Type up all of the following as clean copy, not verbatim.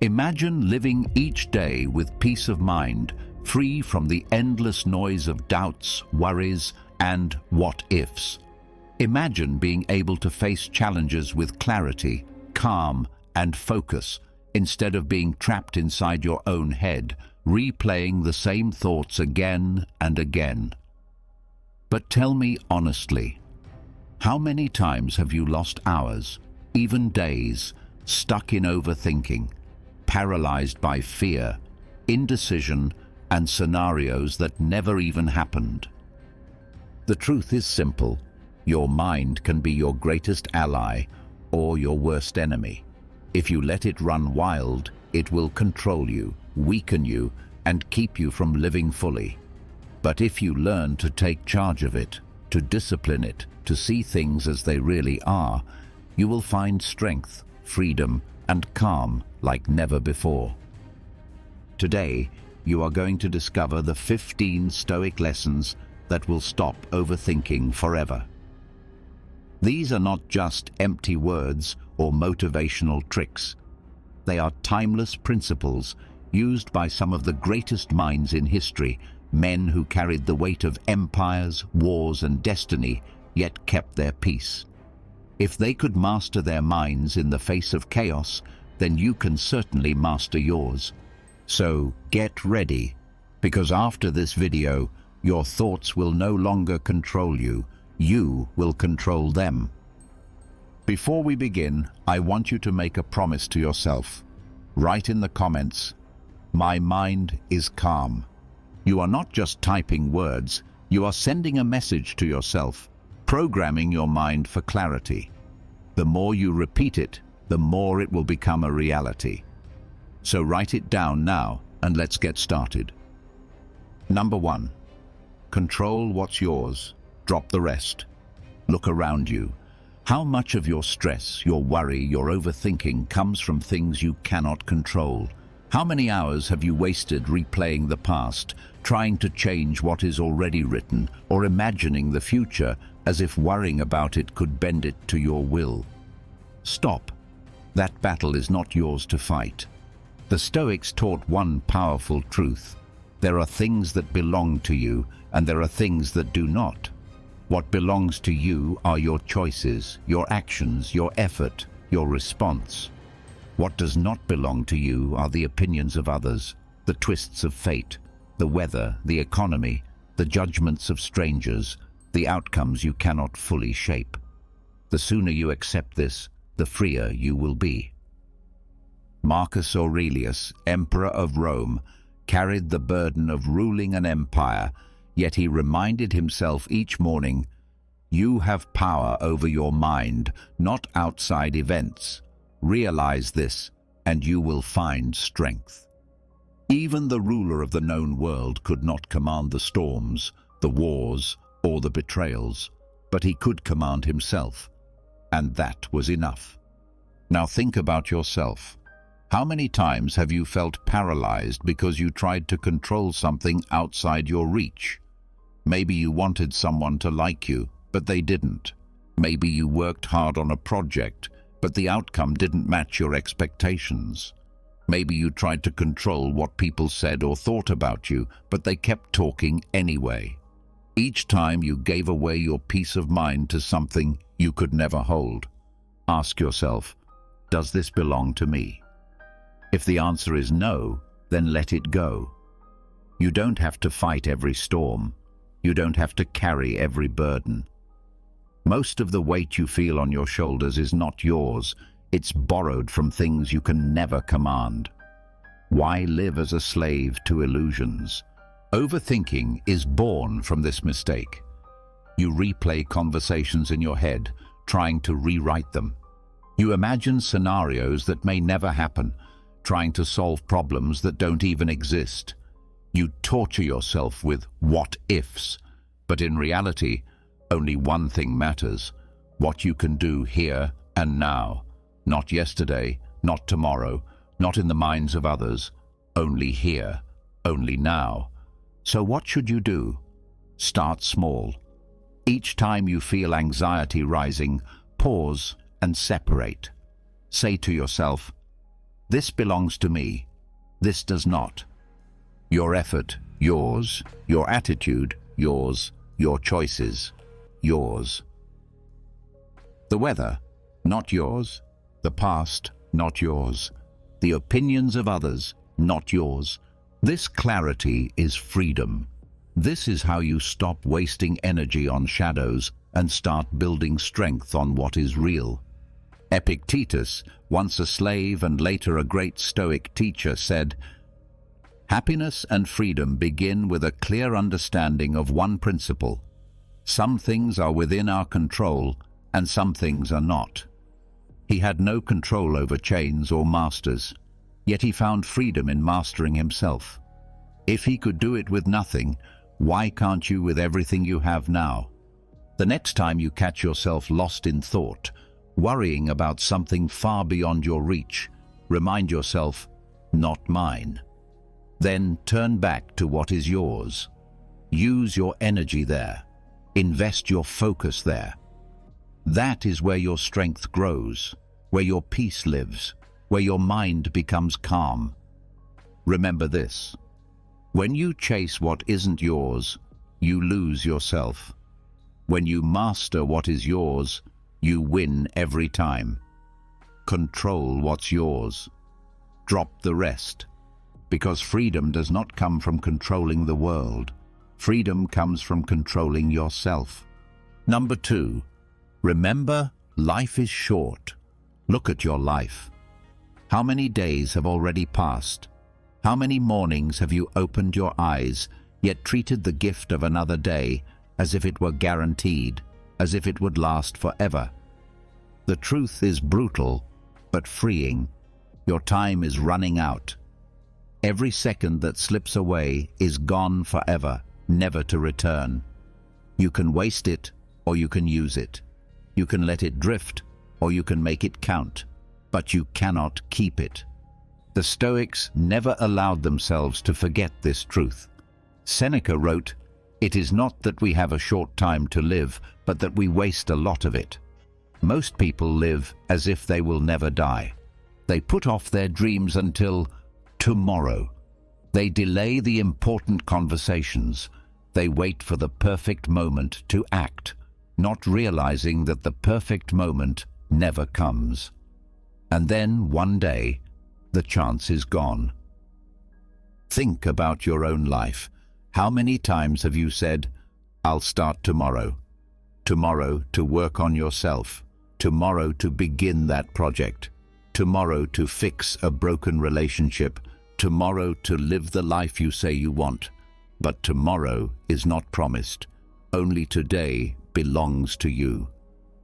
Imagine living each day with peace of mind, free from the endless noise of doubts, worries, and what-ifs. Imagine being able to face challenges with clarity, calm, and focus, instead of being trapped inside your own head, replaying the same thoughts again and again. But tell me honestly, how many times have you lost hours, even days, stuck in overthinking, paralyzed by fear, indecision, and scenarios that never even happened? The truth is simple. Your mind can be your greatest ally or your worst enemy. If you let it run wild, it will control you, weaken you, and keep you from living fully. But if you learn to take charge of it, to discipline it, to see things as they really are, you will find strength, freedom, and calm like never before. Today, you are going to discover the 15 Stoic lessons that will stop overthinking forever. These are not just empty words or motivational tricks. They are timeless principles used by some of the greatest minds in history, men who carried the weight of empires, wars, and destiny, yet kept their peace. If they could master their minds in the face of chaos, then you can certainly master yours. So get ready, because after this video, your thoughts will no longer control you. You will control them. Before we begin, I want you to make a promise to yourself. Write in the comments, "My mind is calm." You are not just typing words, you are sending a message to yourself, programming your mind for clarity. The more you repeat it, the more it will become a reality. So write it down now, and let's get started. Number 1. Control what's yours. Drop the rest. Look around you. How much of your stress, your worry, your overthinking comes from things you cannot control? How many hours have you wasted replaying the past, trying to change what is already written, or imagining the future as if worrying about it could bend it to your will? Stop. That battle is not yours to fight. The Stoics taught one powerful truth. There are things that belong to you, and there are things that do not. What belongs to you are your choices, your actions, your effort, your response. What does not belong to you are the opinions of others, the twists of fate, the weather, the economy, the judgments of strangers, the outcomes you cannot fully shape. The sooner you accept this, the freer you will be. Marcus Aurelius, Emperor of Rome, carried the burden of ruling an empire, yet he reminded himself each morning, "You have power over your mind, not outside events. Realize this, and you will find strength." Even the ruler of the known world could not command the storms, the wars, or the betrayals, but he could command himself, and that was enough. Now think about yourself. How many times have you felt paralyzed because you tried to control something outside your reach? Maybe you wanted someone to like you, but they didn't. Maybe you worked hard on a project, but the outcome didn't match your expectations. Maybe you tried to control what people said or thought about you, but they kept talking anyway. Each time you gave away your peace of mind to something you could never hold. Ask yourself, does this belong to me? If the answer is no, then let it go. You don't have to fight every storm. You don't have to carry every burden. Most of the weight you feel on your shoulders is not yours. It's borrowed from things you can never command. Why live as a slave to illusions? Overthinking is born from this mistake. You replay conversations in your head, trying to rewrite them. You imagine scenarios that may never happen, trying to solve problems that don't even exist. You torture yourself with what-ifs, but in reality, only one thing matters: what you can do here and now. Not yesterday, not tomorrow, not in the minds of others. Only here, only now. So what should you do? Start small. Each time you feel anxiety rising, pause and separate. Say to yourself, This belongs to me. This does not. Your effort, yours. Your attitude, yours. Your choices, yours. The weather, not yours. The past, not yours. The opinions of others, not yours. This clarity is freedom. This is how you stop wasting energy on shadows and start building strength on what is real. Epictetus, once a slave and later a great Stoic teacher, said, "Happiness and freedom begin with a clear understanding of one principle. Some things are within our control and some things are not." He had no control over chains or masters, yet he found freedom in mastering himself. If he could do it with nothing, why can't you with everything you have now? The next time you catch yourself lost in thought, worrying about something far beyond your reach, remind yourself, "Not mine." Then turn back to what is yours. Use your energy there. Invest your focus there. That is where your strength grows, where your peace lives, where your mind becomes calm. Remember this: when you chase what isn't yours, you lose yourself. When you master what is yours, you win every time. Control what's yours. Drop the rest. Because freedom does not come from controlling the world. Freedom comes from controlling yourself. Number 2, remember, life is short. Look at your life. How many days have already passed? How many mornings have you opened your eyes, yet treated the gift of another day as if it were guaranteed, as if it would last forever? The truth is brutal, but freeing. Your time is running out. Every second that slips away is gone forever, never to return. You can waste it, or you can use it. You can let it drift, or you can make it count. But you cannot keep it. The Stoics never allowed themselves to forget this truth. Seneca wrote, "It is not that we have a short time to live, but that we waste a lot of it." Most people live as if they will never die. They put off their dreams until tomorrow. They delay the important conversations. They wait for the perfect moment to act, not realizing that the perfect moment never comes. And then one day, the chance is gone. Think about your own life. How many times have you said, "I'll start tomorrow"? Tomorrow to work on yourself. Tomorrow to begin that project. Tomorrow to fix a broken relationship. Tomorrow to live the life you say you want. But tomorrow is not promised. Only today belongs to you.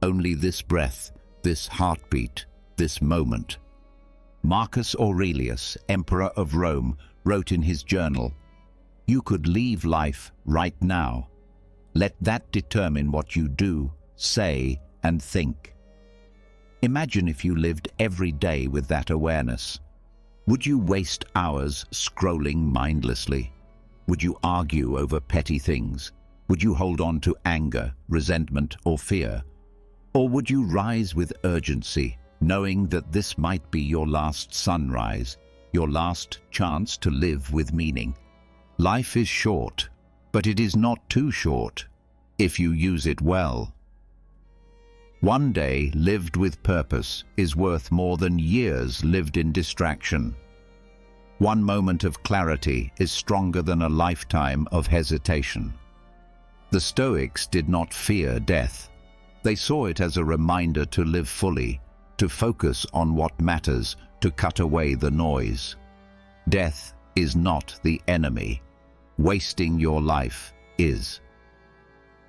Only this breath, this heartbeat, this moment. Marcus Aurelius, Emperor of Rome, wrote in his journal, "You could leave life right now. Let that determine what you do, say, and think." Imagine if you lived every day with that awareness. Would you waste hours scrolling mindlessly? Would you argue over petty things? Would you hold on to anger, resentment, or fear? Or would you rise with urgency, knowing that this might be your last sunrise, your last chance to live with meaning? Life is short, but it is not too short if you use it well. One day lived with purpose is worth more than years lived in distraction. One moment of clarity is stronger than a lifetime of hesitation. The Stoics did not fear death. They saw it as a reminder to live fully, to focus on what matters, to cut away the noise. Death is not the enemy. Wasting your life is.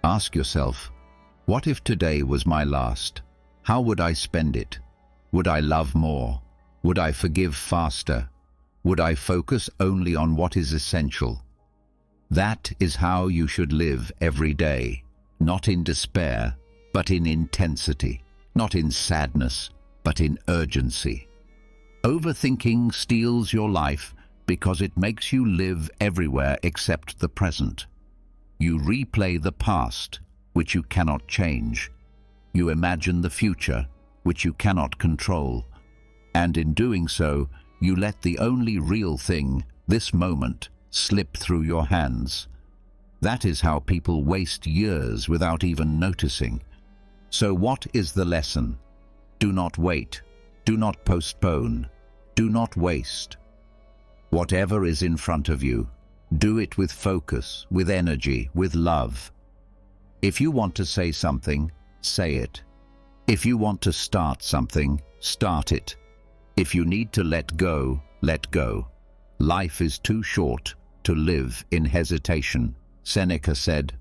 Ask yourself, what if today was my last? How would I spend it? Would I love more? Would I forgive faster? Would I focus only on what is essential? That is how you should live every day, not in despair, but in intensity, not in sadness, but in urgency. Overthinking steals your life because it makes you live everywhere except the present. You replay the past, which you cannot change. You imagine the future, which you cannot control. And in doing so, you let the only real thing, this moment, slip through your hands. That is how people waste years without even noticing. So what is the lesson? Do not wait. Do not postpone. Do not waste. Whatever is in front of you, do it with focus, with energy, with love. If you want to say something, say it. If you want to start something, start it. If you need to let go, let go. Life is too short to live in hesitation. Seneca said,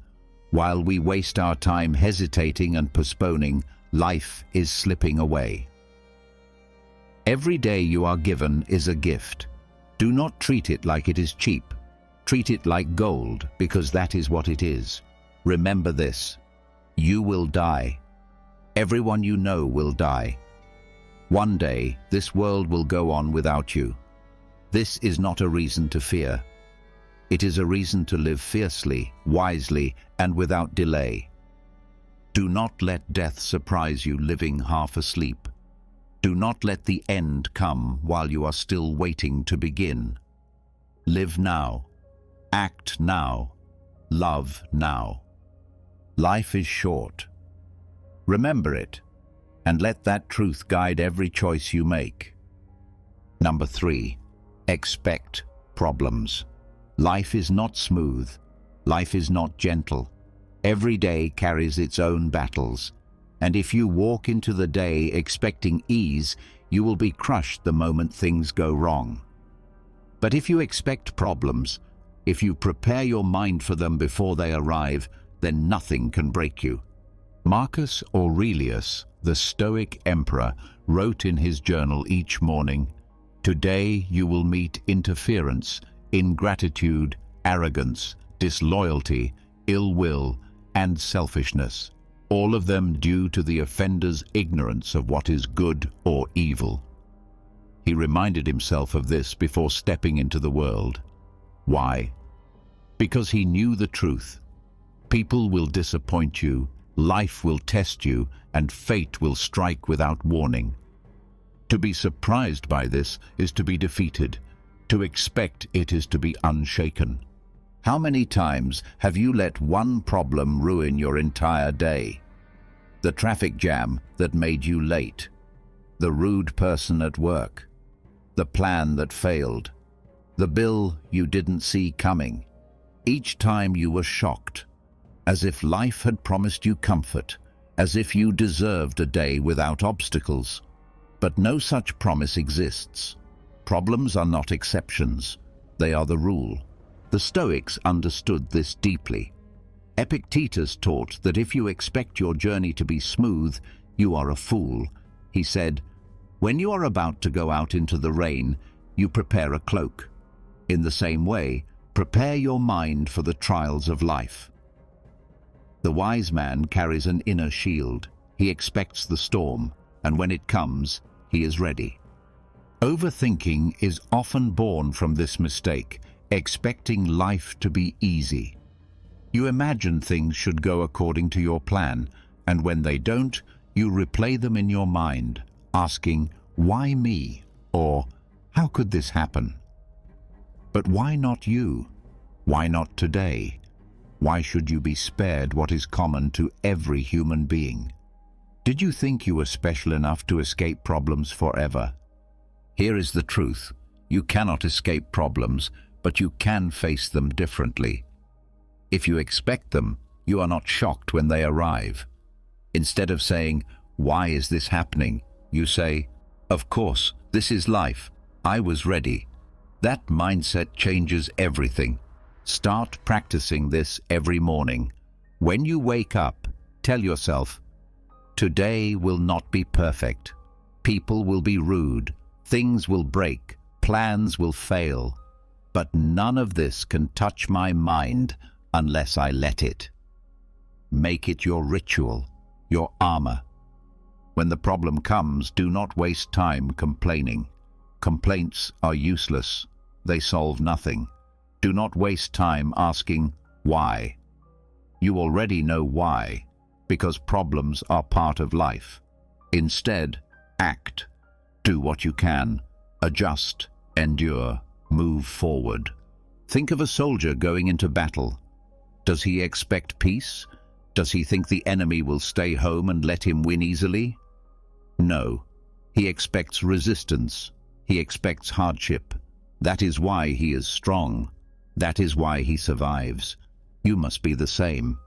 "While we waste our time hesitating and postponing, life is slipping away." Every day you are given is a gift. Do not treat it like it is cheap. Treat it like gold, because that is what it is. Remember this: you will die. Everyone you know will die. One day, this world will go on without you. This is not a reason to fear. It is a reason to live fiercely, wisely, and without delay. Do not let death surprise you living half asleep. Do not let the end come while you are still waiting to begin. Live now. Act now. Love now. Life is short. Remember it, and let that truth guide every choice you make. Number 3, expect problems. Life is not smooth. Life is not gentle. Every day carries its own battles, and if you walk into the day expecting ease, you will be crushed the moment things go wrong. But if you expect problems, if you prepare your mind for them before they arrive, then nothing can break you. Marcus Aurelius, the Stoic emperor, wrote in his journal each morning, "Today you will meet interference, ingratitude, arrogance, disloyalty, ill will, and selfishness, all of them due to the offender's ignorance of what is good or evil." He reminded himself of this before stepping into the world. Why? Because he knew the truth. People will disappoint you, life will test you, and fate will strike without warning. To be surprised by this is to be defeated. To expect it is to be unshaken. How many times have you let one problem ruin your entire day? The traffic jam that made you late. The rude person at work. The plan that failed. The bill you didn't see coming. Each time you were shocked, as if life had promised you comfort, as if you deserved a day without obstacles. But no such promise exists. Problems are not exceptions. They are the rule. The Stoics understood this deeply. Epictetus taught that if you expect your journey to be smooth, you are a fool. He said, "When you are about to go out into the rain, you prepare a cloak. In the same way, prepare your mind for the trials of life." The wise man carries an inner shield. He expects the storm, and when it comes, he is ready. Overthinking is often born from this mistake, expecting life to be easy. You imagine things should go according to your plan, and when they don't, you replay them in your mind, asking, "Why me?" or "How could this happen?" But why not you? Why not today? Why should you be spared what is common to every human being? Did you think you were special enough to escape problems forever? Here is the truth. You cannot escape problems, but you can face them differently. If you expect them, you are not shocked when they arrive. Instead of saying, "Why is this happening?" you say, "Of course, this is life. I was ready." That mindset changes everything. Start practicing this every morning. When you wake up, tell yourself, "Today will not be perfect. People will be rude. Things will break, plans will fail, but none of this can touch my mind unless I let it." Make it your ritual, your armor. When the problem comes, do not waste time complaining. Complaints are useless. They solve nothing. Do not waste time asking why. You already know why, because problems are part of life. Instead, act. Do what you can. Adjust, endure, move forward. Think of a soldier going into battle. Does he expect peace? Does he think the enemy will stay home and let him win easily? No. He expects resistance. He expects hardship. That is why he is strong. That is why he survives. You must be the same.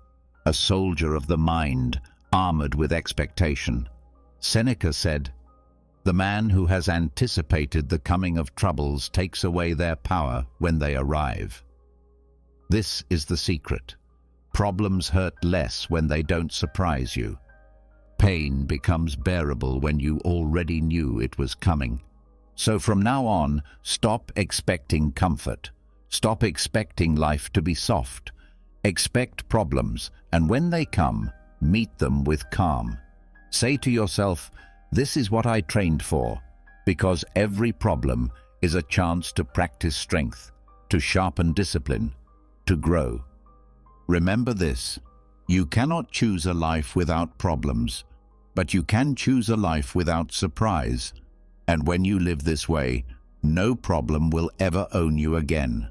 A soldier of the mind, armored with expectation. Seneca said, "The man who has anticipated the coming of troubles takes away their power when they arrive." This is the secret. Problems hurt less when they don't surprise you. Pain becomes bearable when you already knew it was coming. So from now on, stop expecting comfort. Stop expecting life to be soft. Expect problems, and when they come, meet them with calm. Say to yourself, "This is what I trained for," because every problem is a chance to practice strength, to sharpen discipline, to grow. Remember this: you cannot choose a life without problems, but you can choose a life without surprise. And when you live this way, no problem will ever own you again.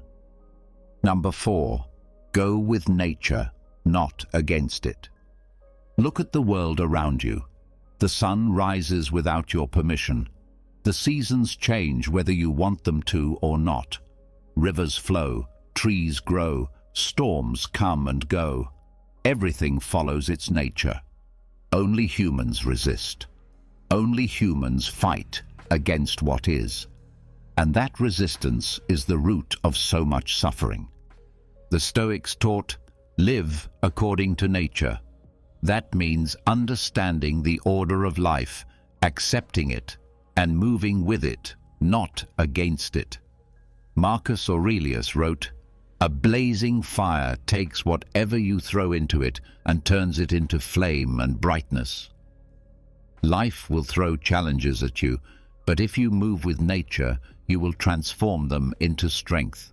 Number 4, go with nature, not against it. Look at the world around you. The sun rises without your permission. The seasons change whether you want them to or not. Rivers flow, trees grow, storms come and go. Everything follows its nature. Only humans resist. Only humans fight against what is. And that resistance is the root of so much suffering. The Stoics taught, live according to nature. That means understanding the order of life, accepting it, and moving with it, not against it. Marcus Aurelius wrote, "A blazing fire takes whatever you throw into it and turns it into flame and brightness." Life will throw challenges at you, but if you move with nature, you will transform them into strength.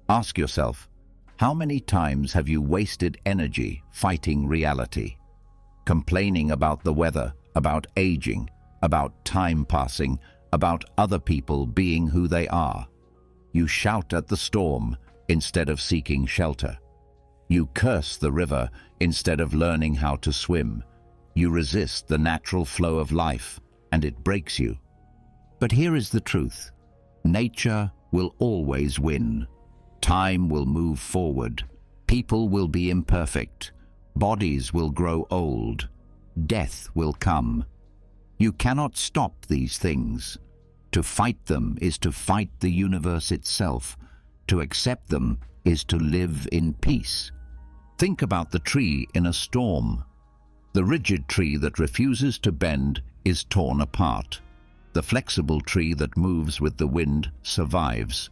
Ask yourself, how many times have you wasted energy fighting reality? Complaining about the weather, about aging, about time passing, about other people being who they are. You shout at the storm instead of seeking shelter. You curse the river instead of learning how to swim. You resist the natural flow of life, and it breaks you. But here is the truth. Nature will always win. Time will move forward. People will be imperfect. Bodies will grow old. Death will come. You cannot stop these things. To fight them is to fight the universe itself. To accept them is to live in peace. Think about the tree in a storm. The rigid tree that refuses to bend is torn apart. The flexible tree that moves with the wind survives.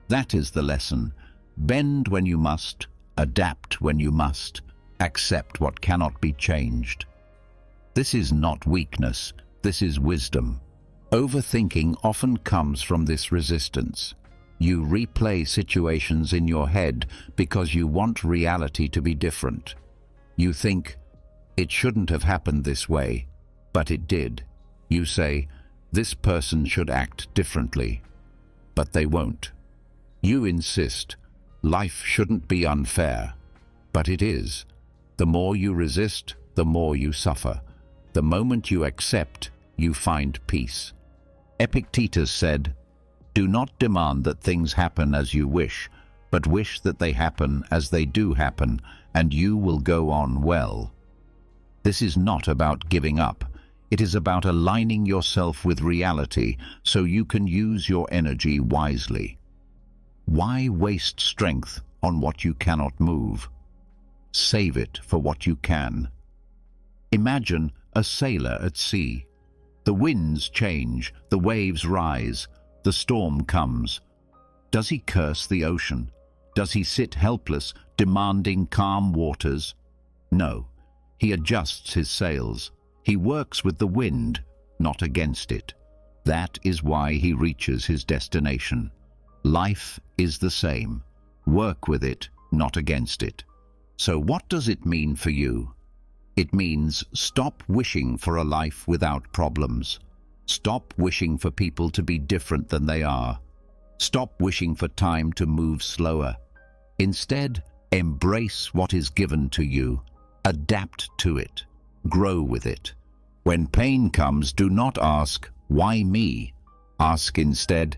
That is the lesson. Bend when you must, adapt when you must, accept what cannot be changed. This is not weakness, this is wisdom. Overthinking often comes from this resistance. You replay situations in your head because you want reality to be different. You think, it shouldn't have happened this way, but it did. You say, this person should act differently, but they won't. You insist, life shouldn't be unfair, but it is. The more you resist, the more you suffer. The moment you accept, you find peace. Epictetus said, "Do not demand that things happen as you wish, but wish that they happen as they do happen, and you will go on well." This is not about giving up. It is about aligning yourself with reality so you can use your energy wisely. Why waste strength on what you cannot move? Save it for what you can. Imagine a sailor at sea. The winds change, the waves rise, the storm comes. Does he curse the ocean? Does he sit helpless, demanding calm waters? No. He adjusts his sails. He works with the wind, not against it. That is why he reaches his destination. Life is the same. Work with it, not against it. So what does it mean for you? It means stop wishing for a life without problems. Stop wishing for people to be different than they are. Stop wishing for time to move slower. Instead, embrace what is given to you. Adapt to it. Grow with it. When pain comes, do not ask, "Why me?" Ask instead,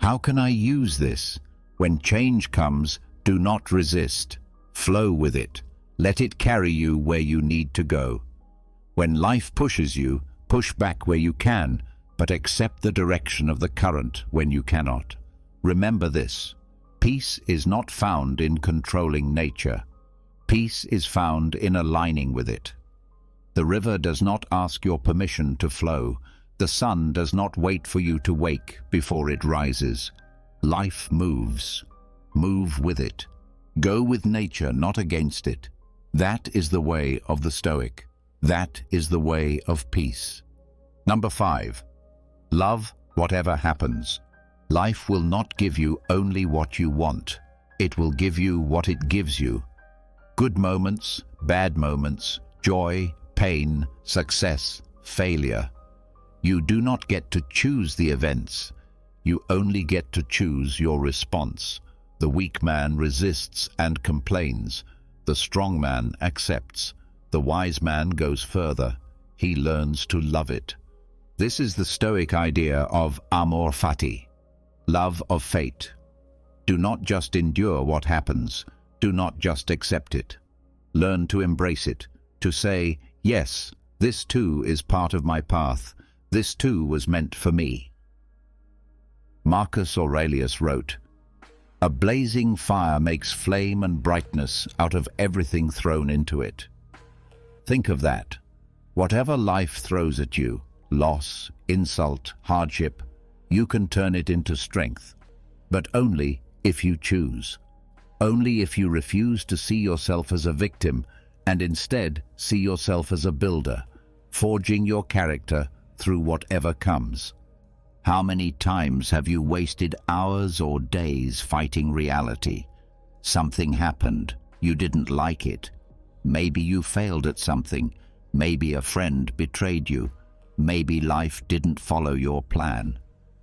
"How can I use this?" When change comes, do not resist. Flow with it. Let it carry you where you need to go. When life pushes you, push back where you can, but accept the direction of the current when you cannot. Remember this: peace is not found in controlling nature. Peace is found in aligning with it. The river does not ask your permission to flow. The sun does not wait for you to wake before it rises. Life moves. Move with it. Go with nature, not against it. That is the way of the Stoic. That is the way of peace. Number 5. Love whatever happens. Life will not give you only what you want. It will give you what it gives you. Good moments, bad moments, joy, pain, success, failure. You do not get to choose the events. You only get to choose your response. The weak man resists and complains. The strong man accepts. The wise man goes further. He learns to love it. This is the Stoic idea of amor fati, love of fate. Do not just endure what happens. Do not just accept it. Learn to embrace it, to say, "Yes, this too is part of my path. This too was meant for me." Marcus Aurelius wrote, "A blazing fire makes flame and brightness out of everything thrown into it." Think of that. Whatever life throws at you, loss, insult, hardship, you can turn it into strength. But only if you choose. Only if you refuse to see yourself as a victim and instead see yourself as a builder, forging your character through whatever comes. How many times have you wasted hours or days fighting reality? Something happened. You didn't like it. Maybe you failed at something. Maybe a friend betrayed you. Maybe life didn't follow your plan.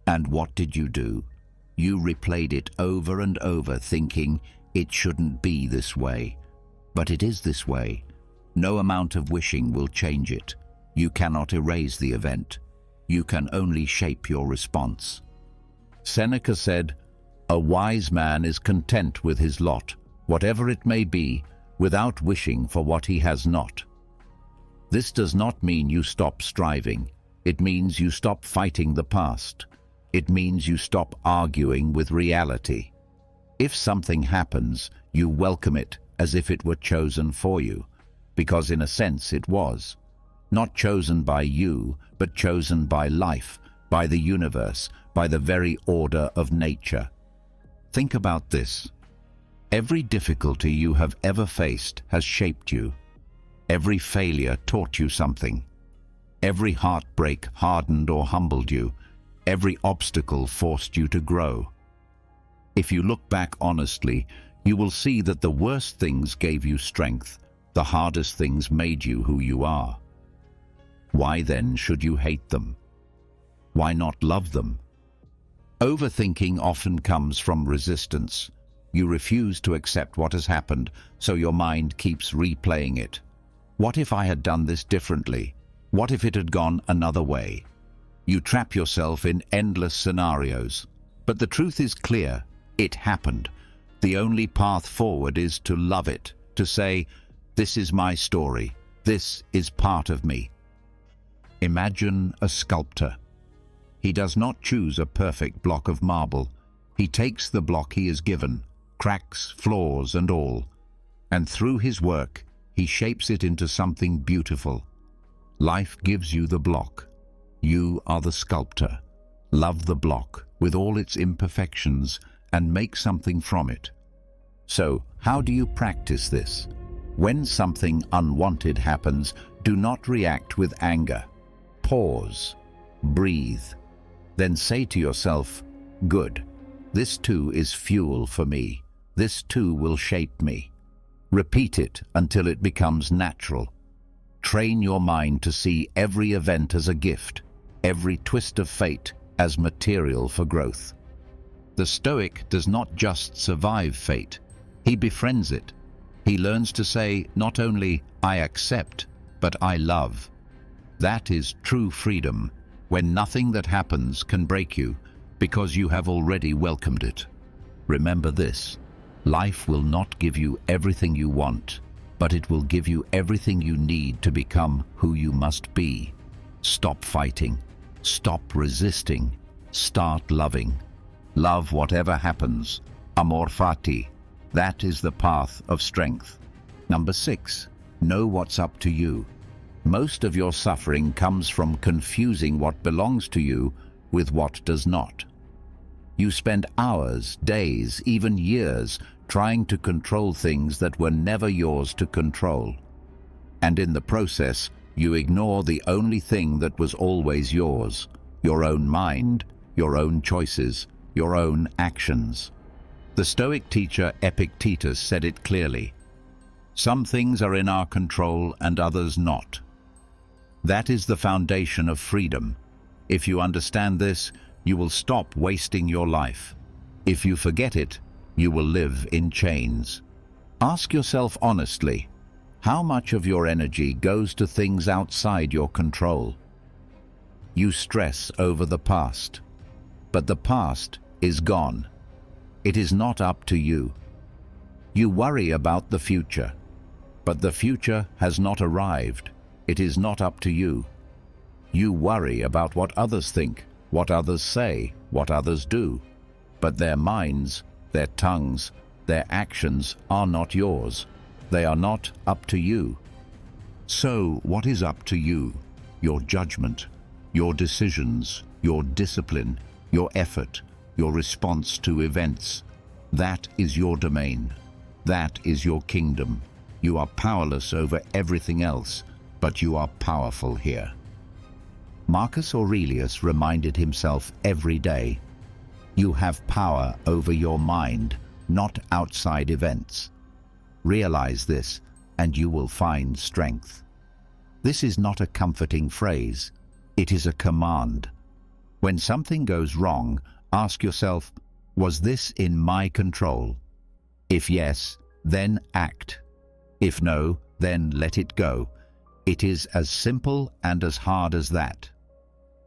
And what did you do? You replayed it over and over, thinking it shouldn't be this way. But it is this way. No amount of wishing will change it. You cannot erase the event. You can only shape your response. Seneca said, "A wise man is content with his lot, whatever it may be, without wishing for what he has not." This does not mean you stop striving. It means you stop fighting the past. It means you stop arguing with reality. If something happens, you welcome it as if it were chosen for you, because in a sense it was. Not chosen by you, but chosen by life, by the universe, by the very order of nature. Think about this. Every difficulty you have ever faced has shaped you. Every failure taught you something. Every heartbreak hardened or humbled you. Every obstacle forced you to grow. If you look back honestly, you will see that the worst things gave you strength. The hardest things made you who you are. Why then should you hate them? Why not love them? Overthinking often comes from resistance. You refuse to accept what has happened, so your mind keeps replaying it. What if I had done this differently? What if it had gone another way? You trap yourself in endless scenarios. But the truth is clear. It happened. The only path forward is to love it, to say, "This is my story. This is part of me." Imagine a sculptor. He does not choose a perfect block of marble. He takes the block he is given, cracks, flaws and all, and through his work, he shapes it into something beautiful. Life gives you the block. You are the sculptor. Love the block with all its imperfections and make something from it. So, how do you practice this? When something unwanted happens, do not react with anger. Pause. Breathe. Then say to yourself, "Good. This too is fuel for me. This too will shape me." Repeat it until it becomes natural. Train your mind to see every event as a gift. every twist of fate as material for growth. The Stoic does not just survive fate, he befriends it. He learns to say not only "I accept," but "I love." That is true freedom, when nothing that happens can break you, because you have already welcomed it. Remember this: life will not give you everything you want, but it will give you everything you need to become who you must be. Stop fighting. Stop resisting. Start loving. Love whatever happens. Amor fati. That is the path of strength. Number 6. Know what's up to you. Most of your suffering comes from confusing what belongs to you with what does not. You spend hours, days, even years trying to control things that were never yours to control. And in the process, you ignore the only thing that was always yours: your own mind, your own choices, your own actions. The Stoic teacher Epictetus said it clearly: some things are in our control and others not. That is the foundation of freedom. If you understand this, you will stop wasting your life. If you forget it, you will live in chains. Ask yourself honestly, how much of your energy goes to things outside your control? You stress over the past, but the past is gone. It is not up to you. You worry about the future, but the future has not arrived. It is not up to you. You worry about what others think, what others say, what others do, but their minds, their tongues, their actions are not yours. They are not up to you. So what is up to you? Your judgment, your decisions, your discipline, your effort, your response to events. That is your domain. That is your kingdom. You are powerless over everything else, but you are powerful here. Marcus Aurelius reminded himself every day, you have power over your mind, not outside events. Realize this, and you will find strength. This is not a comforting phrase. It is a command. When something goes wrong, ask yourself, was this in my control? If yes, then act. If no, then let it go. It is as simple and as hard as that.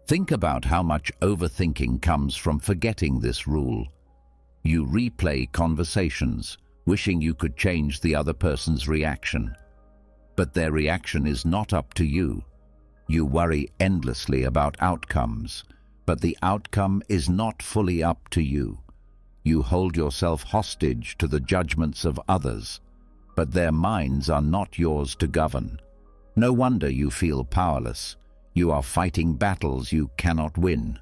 Think about how much overthinking comes from forgetting this rule. You replay conversations, wishing you could change the other person's reaction. But their reaction is not up to you. You worry endlessly about outcomes, but the outcome is not fully up to you. You hold yourself hostage to the judgments of others, but their minds are not yours to govern. No wonder you feel powerless. You are fighting battles you cannot win.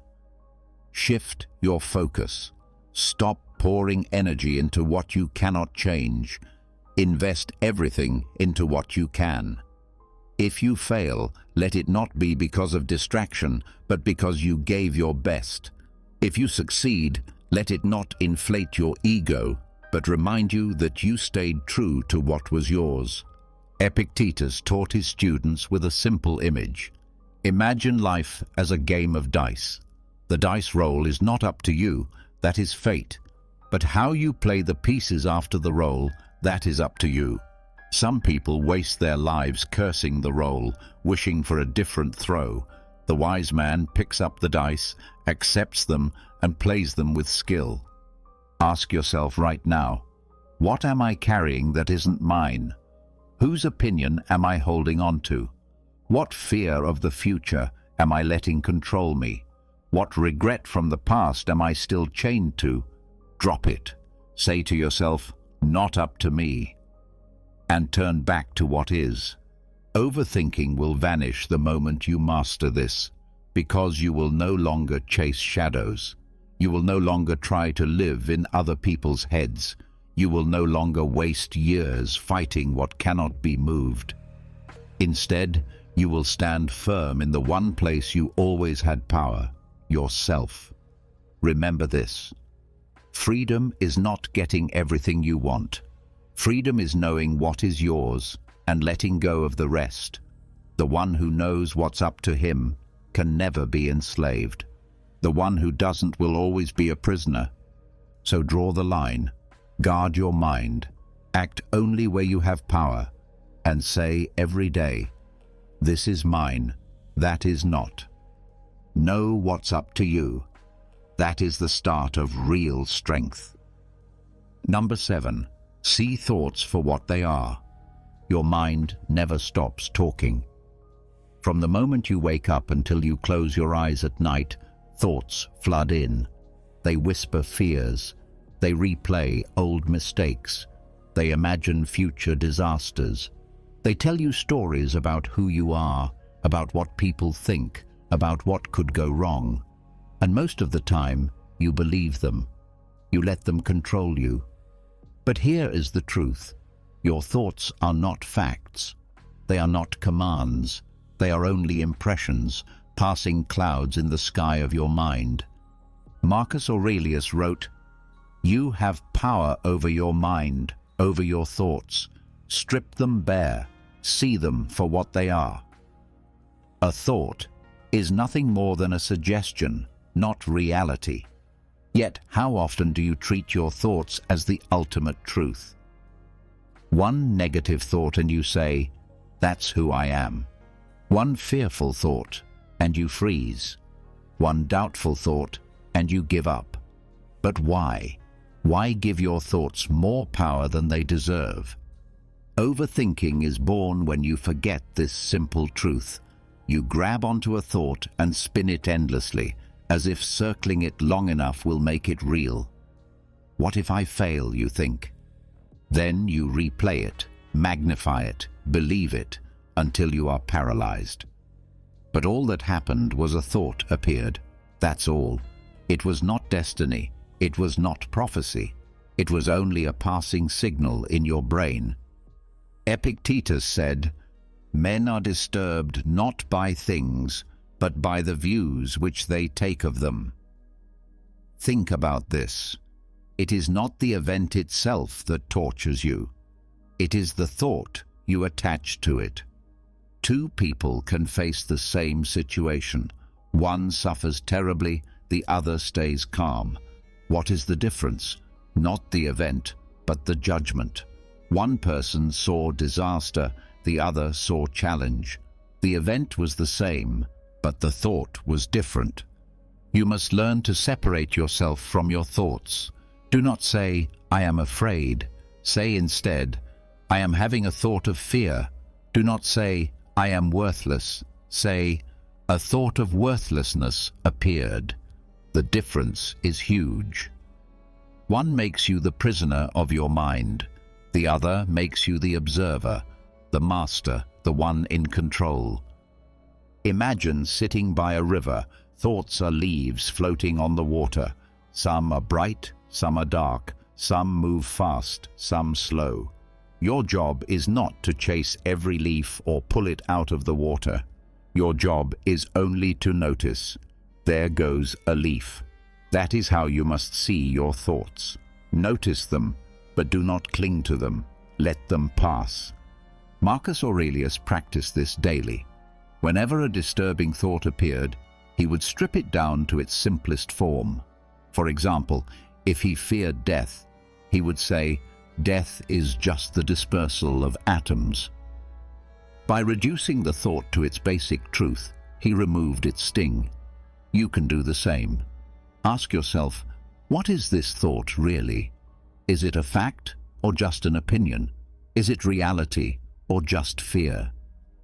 Shift your focus. Stop pouring energy into what you cannot change. Invest everything into what you can. If you fail, let it not be because of distraction, but because you gave your best. If you succeed, let it not inflate your ego, but remind you that you stayed true to what was yours. Epictetus taught his students with a simple image. Imagine life as a game of dice. The dice roll is not up to you, that is fate. But how you play the pieces after the roll, that is up to you. Some people waste their lives cursing the roll, wishing for a different throw. The wise man picks up the dice, accepts them, and plays them with skill. Ask yourself right now, what am I carrying that isn't mine? Whose opinion am I holding on to? What fear of the future am I letting control me? What regret from the past am I still chained to? Drop it. Say to yourself, not up to me. And turn back to what is. Overthinking will vanish the moment you master this, because you will no longer chase shadows. You will no longer try to live in other people's heads. You will no longer waste years fighting what cannot be moved. Instead, you will stand firm in the one place you always had power, yourself. Remember this. Freedom is not getting everything you want. Freedom is knowing what is yours and letting go of the rest. The one who knows what's up to him can never be enslaved. The one who doesn't will always be a prisoner. So draw the line, guard your mind, act only where you have power, and say every day, "This is mine, that is not." Know what's up to you. That is the start of real strength. Number 7. See thoughts for what they are. Your mind never stops talking. From the moment you wake up until you close your eyes at night, thoughts flood in. They whisper fears. They replay old mistakes. They imagine future disasters. They tell you stories about who you are, about what people think, about what could go wrong. And most of the time, you believe them. You let them control you. But here is the truth. Your thoughts are not facts. They are not commands. They are only impressions, passing clouds in the sky of your mind. Marcus Aurelius wrote, "You have power over your mind, over your thoughts. Strip them bare, see them for what they are." A thought is nothing more than a suggestion, not reality. Yet, how often do you treat your thoughts as the ultimate truth? One negative thought and you say, "That's who I am." One fearful thought and you freeze. One doubtful thought and you give up. But why? Why give your thoughts more power than they deserve? Overthinking is born when you forget this simple truth. You grab onto a thought and spin it endlessly, as if circling it long enough will make it real. What if I fail, you think? Then you replay it, magnify it, believe it, until you are paralyzed. But all that happened was a thought appeared. That's all. It was not destiny. It was not prophecy. It was only a passing signal in your brain. Epictetus said, "Men are disturbed not by things, but by the views which they take of them." Think about this. It is not the event itself that tortures you. It is the thought you attach to it. Two people can face the same situation. One suffers terribly, the other stays calm. What is the difference? Not the event, but the judgment. One person saw disaster, the other saw challenge. The event was the same, but the thought was different. You must learn to separate yourself from your thoughts. Do not say, "I am afraid." Say instead, "I am having a thought of fear." Do not say, "I am worthless." Say, "A thought of worthlessness appeared." The difference is huge. One makes you the prisoner of your mind. The other makes you the observer, the master, the one in control. Imagine sitting by a river. Thoughts are leaves floating on the water. Some are bright, some are dark, some move fast, some slow. Your job is not to chase every leaf or pull it out of the water. Your job is only to notice. There goes a leaf. That is how you must see your thoughts. Notice them, but do not cling to them. Let them pass. Marcus Aurelius practiced this daily. Whenever a disturbing thought appeared, he would strip it down to its simplest form. For example, if he feared death, he would say, "Death is just the dispersal of atoms." By reducing the thought to its basic truth, he removed its sting. You can do the same. Ask yourself, what is this thought really? Is it a fact or just an opinion? Is it reality or just fear?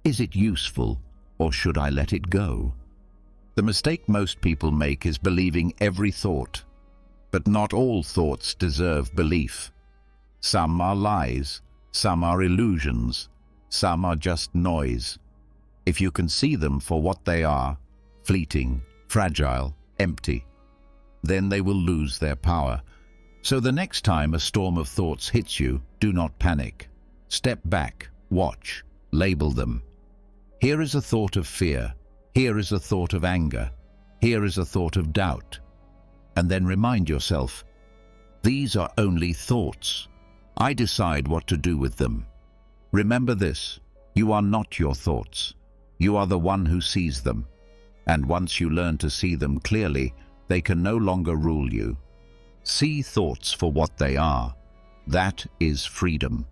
Is it useful or should I let it go? The mistake most people make is believing every thought. But not all thoughts deserve belief. Some are lies, some are illusions, some are just noise. If you can see them for what they are, fleeting, fragile, empty, then they will lose their power. So the next time a storm of thoughts hits you, do not panic. Step back, watch, label them. Here is a thought of fear. Here is a thought of anger. Here is a thought of doubt. And then remind yourself, these are only thoughts. I decide what to do with them. Remember this, you are not your thoughts. You are the one who sees them. And once you learn to see them clearly, they can no longer rule you. See thoughts for what they are. That is freedom.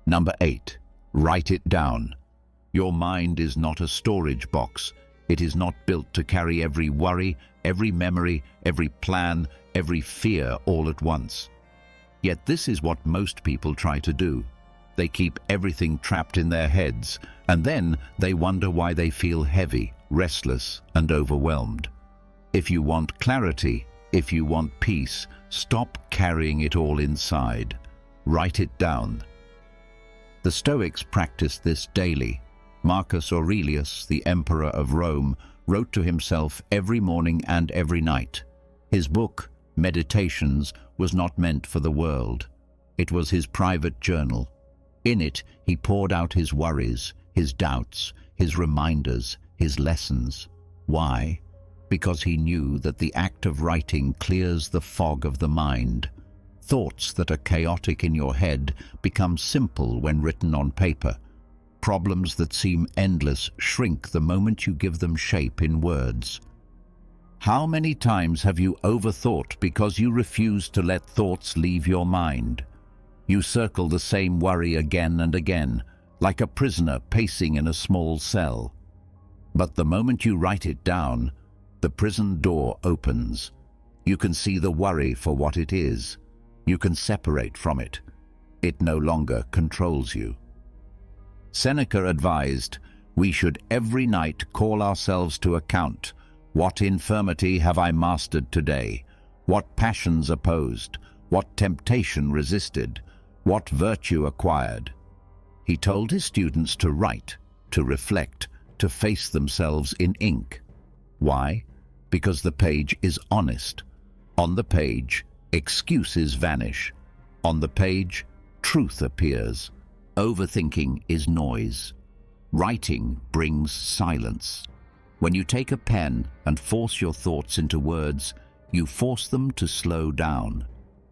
Number 8. Write it down. Your mind is not a storage box. It is not built to carry every worry, every memory, every plan, every fear all at once. Yet this is what most people try to do. They keep everything trapped in their heads, and then they wonder why they feel heavy, restless, and overwhelmed. If you want clarity, if you want peace, stop carrying it all inside. Write it down. The Stoics practiced this daily. Marcus Aurelius, the Emperor of Rome, wrote to himself every morning and every night. His book, Meditations, was not meant for the world. It was his private journal. In it, he poured out his worries, his doubts, his reminders, his lessons. Why? Because he knew that the act of writing clears the fog of the mind. Thoughts that are chaotic in your head become simple when written on paper. Problems that seem endless shrink the moment you give them shape in words. How many times have you overthought because you refuse to let thoughts leave your mind? You circle the same worry again and again, like a prisoner pacing in a small cell. But the moment you write it down, the prison door opens. You can see the worry for what it is. You can separate from it. It no longer controls you. Seneca advised, we should every night call ourselves to account. What infirmity have I mastered today? What passions opposed? What temptation resisted? What virtue acquired? He told his students to write, to reflect, to face themselves in ink. Why? Because the page is honest. On the page, excuses vanish. On the page, truth appears. Overthinking is noise. Writing brings silence. When you take a pen and force your thoughts into words, you force them to slow down.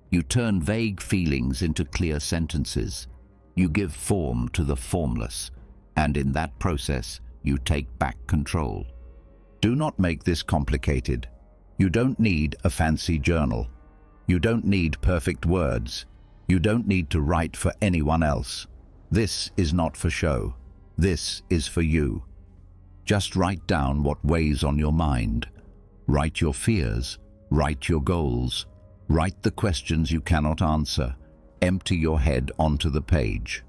You turn vague feelings into clear sentences. You give form to the formless, and in that process, you take back control. Do not make this complicated. You don't need a fancy journal. You don't need perfect words. You don't need to write for anyone else. This is not for show. This is for you. Just write down what weighs on your mind. Write your fears. Write your goals. Write the questions you cannot answer. Empty your head onto the page.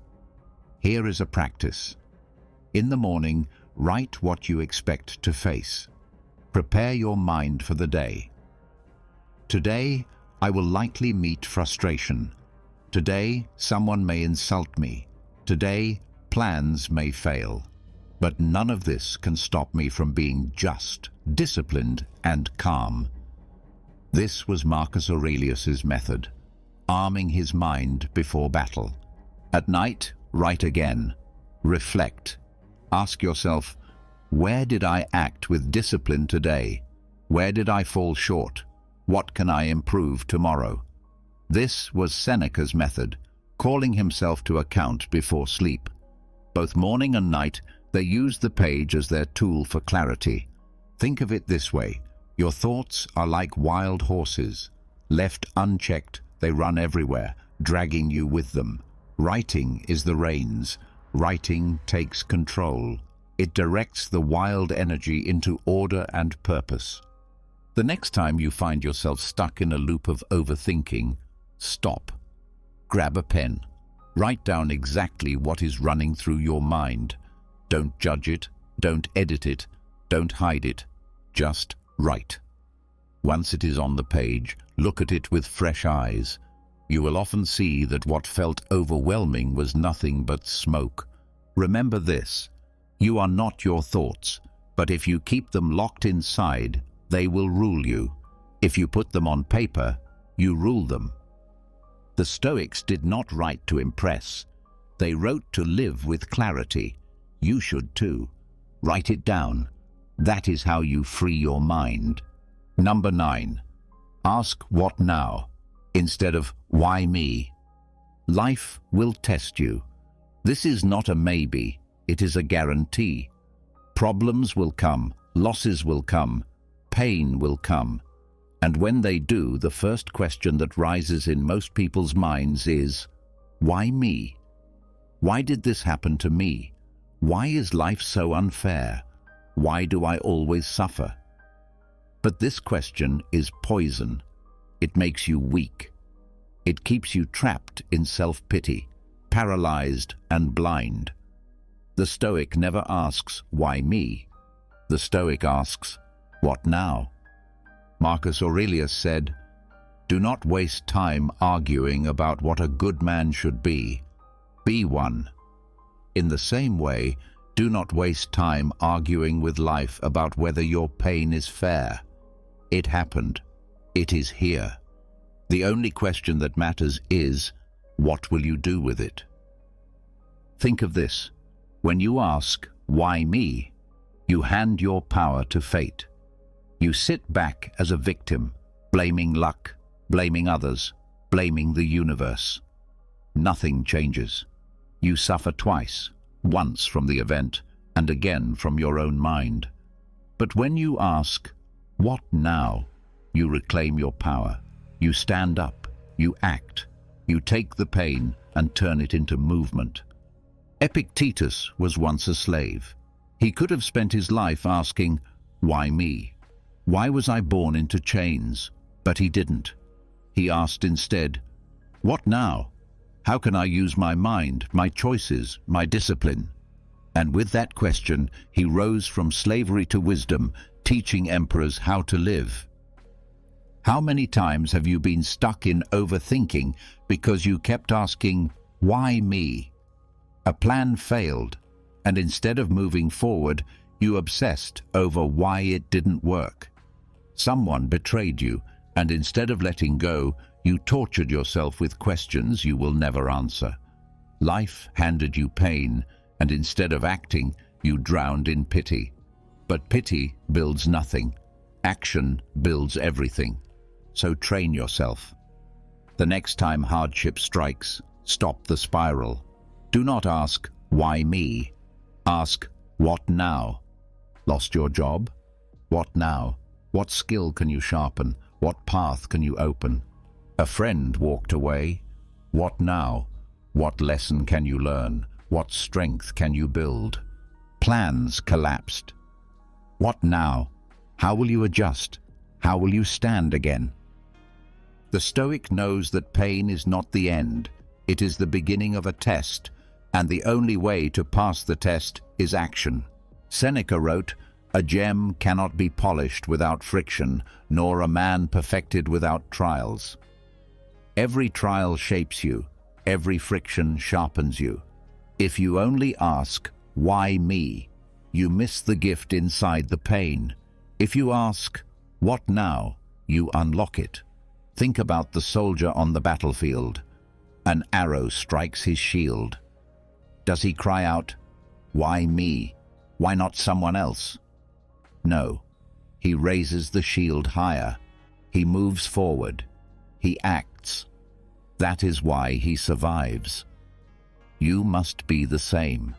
Here is a practice. In the morning, write what you expect to face. Prepare your mind for the day. Today, I will likely meet frustration. Today, someone may insult me. Today, plans may fail. But none of this can stop me from being just, disciplined, and calm. This was Marcus Aurelius's method, arming his mind before battle. At night, write again. Reflect. Ask yourself, where did I act with discipline today? Where did I fall short? What can I improve tomorrow? This was Seneca's method, calling himself to account before sleep. Both morning and night, they used the page as their tool for clarity. Think of it this way. Your thoughts are like wild horses. Left unchecked, they run everywhere, dragging you with them. Writing is the reins. Writing takes control. It directs the wild energy into order and purpose. The next time you find yourself stuck in a loop of overthinking, stop. Grab a pen. Write down exactly what is running through your mind. Don't judge it, don't edit it, don't hide it. Just write. Once it is on the page, look at it with fresh eyes. You will often see that what felt overwhelming was nothing but smoke. Remember this, you are not your thoughts, but if you keep them locked inside, they will rule you. If you put them on paper, you rule them. The Stoics did not write to impress. They wrote to live with clarity. You should too. Write it down. That is how you free your mind. Number 9. Ask what now, instead of why me. Life will test you. This is not a maybe, it is a guarantee. Problems will come, losses will come, pain will come. And when they do, the first question that rises in most people's minds is, why me? Why did this happen to me? Why is life so unfair? Why do I always suffer? But this question is poison. It makes you weak. It keeps you trapped in self-pity, paralyzed and blind. The Stoic never asks, why me? The Stoic asks, what now? Marcus Aurelius said, do not waste time arguing about what a good man should be. Be one. In the same way, do not waste time arguing with life about whether your pain is fair. It happened. It is here. The only question that matters is, what will you do with it? Think of this. When you ask, why me? You hand your power to fate. You sit back as a victim, blaming luck, blaming others, blaming the universe. Nothing changes. You suffer twice, once from the event and again from your own mind. But when you ask, what now? You reclaim your power. You stand up, you act, you take the pain and turn it into movement. Epictetus was once a slave. He could have spent his life asking, why me? Why was I born into chains? But he didn't. He asked instead, what now? How can I use my mind, my choices, my discipline? And with that question, he rose from slavery to wisdom, teaching emperors how to live. How many times have you been stuck in overthinking because you kept asking, why me? A plan failed, and instead of moving forward, you obsessed over why it didn't work. Someone betrayed you, and instead of letting go, you tortured yourself with questions you will never answer. Life handed you pain, and instead of acting, you drowned in pity. But pity builds nothing. Action builds everything. So train yourself. The next time hardship strikes, stop the spiral. Do not ask, why me? Ask, what now? Lost your job? What now? What skill can you sharpen? What path can you open? A friend walked away. What now? What lesson can you learn? What strength can you build? Plans collapsed. What now? How will you adjust? How will you stand again? The Stoic knows that pain is not the end. It is the beginning of a test, and the only way to pass the test is action. Seneca wrote, a gem cannot be polished without friction, nor a man perfected without trials. Every trial shapes you. Every friction sharpens you. If you only ask, why me? You miss the gift inside the pain. If you ask, what now? You unlock it. Think about the soldier on the battlefield. An arrow strikes his shield. Does he cry out, why me? Why not someone else? No. He raises the shield higher. He moves forward. He acts. That is why he survives. You must be the same.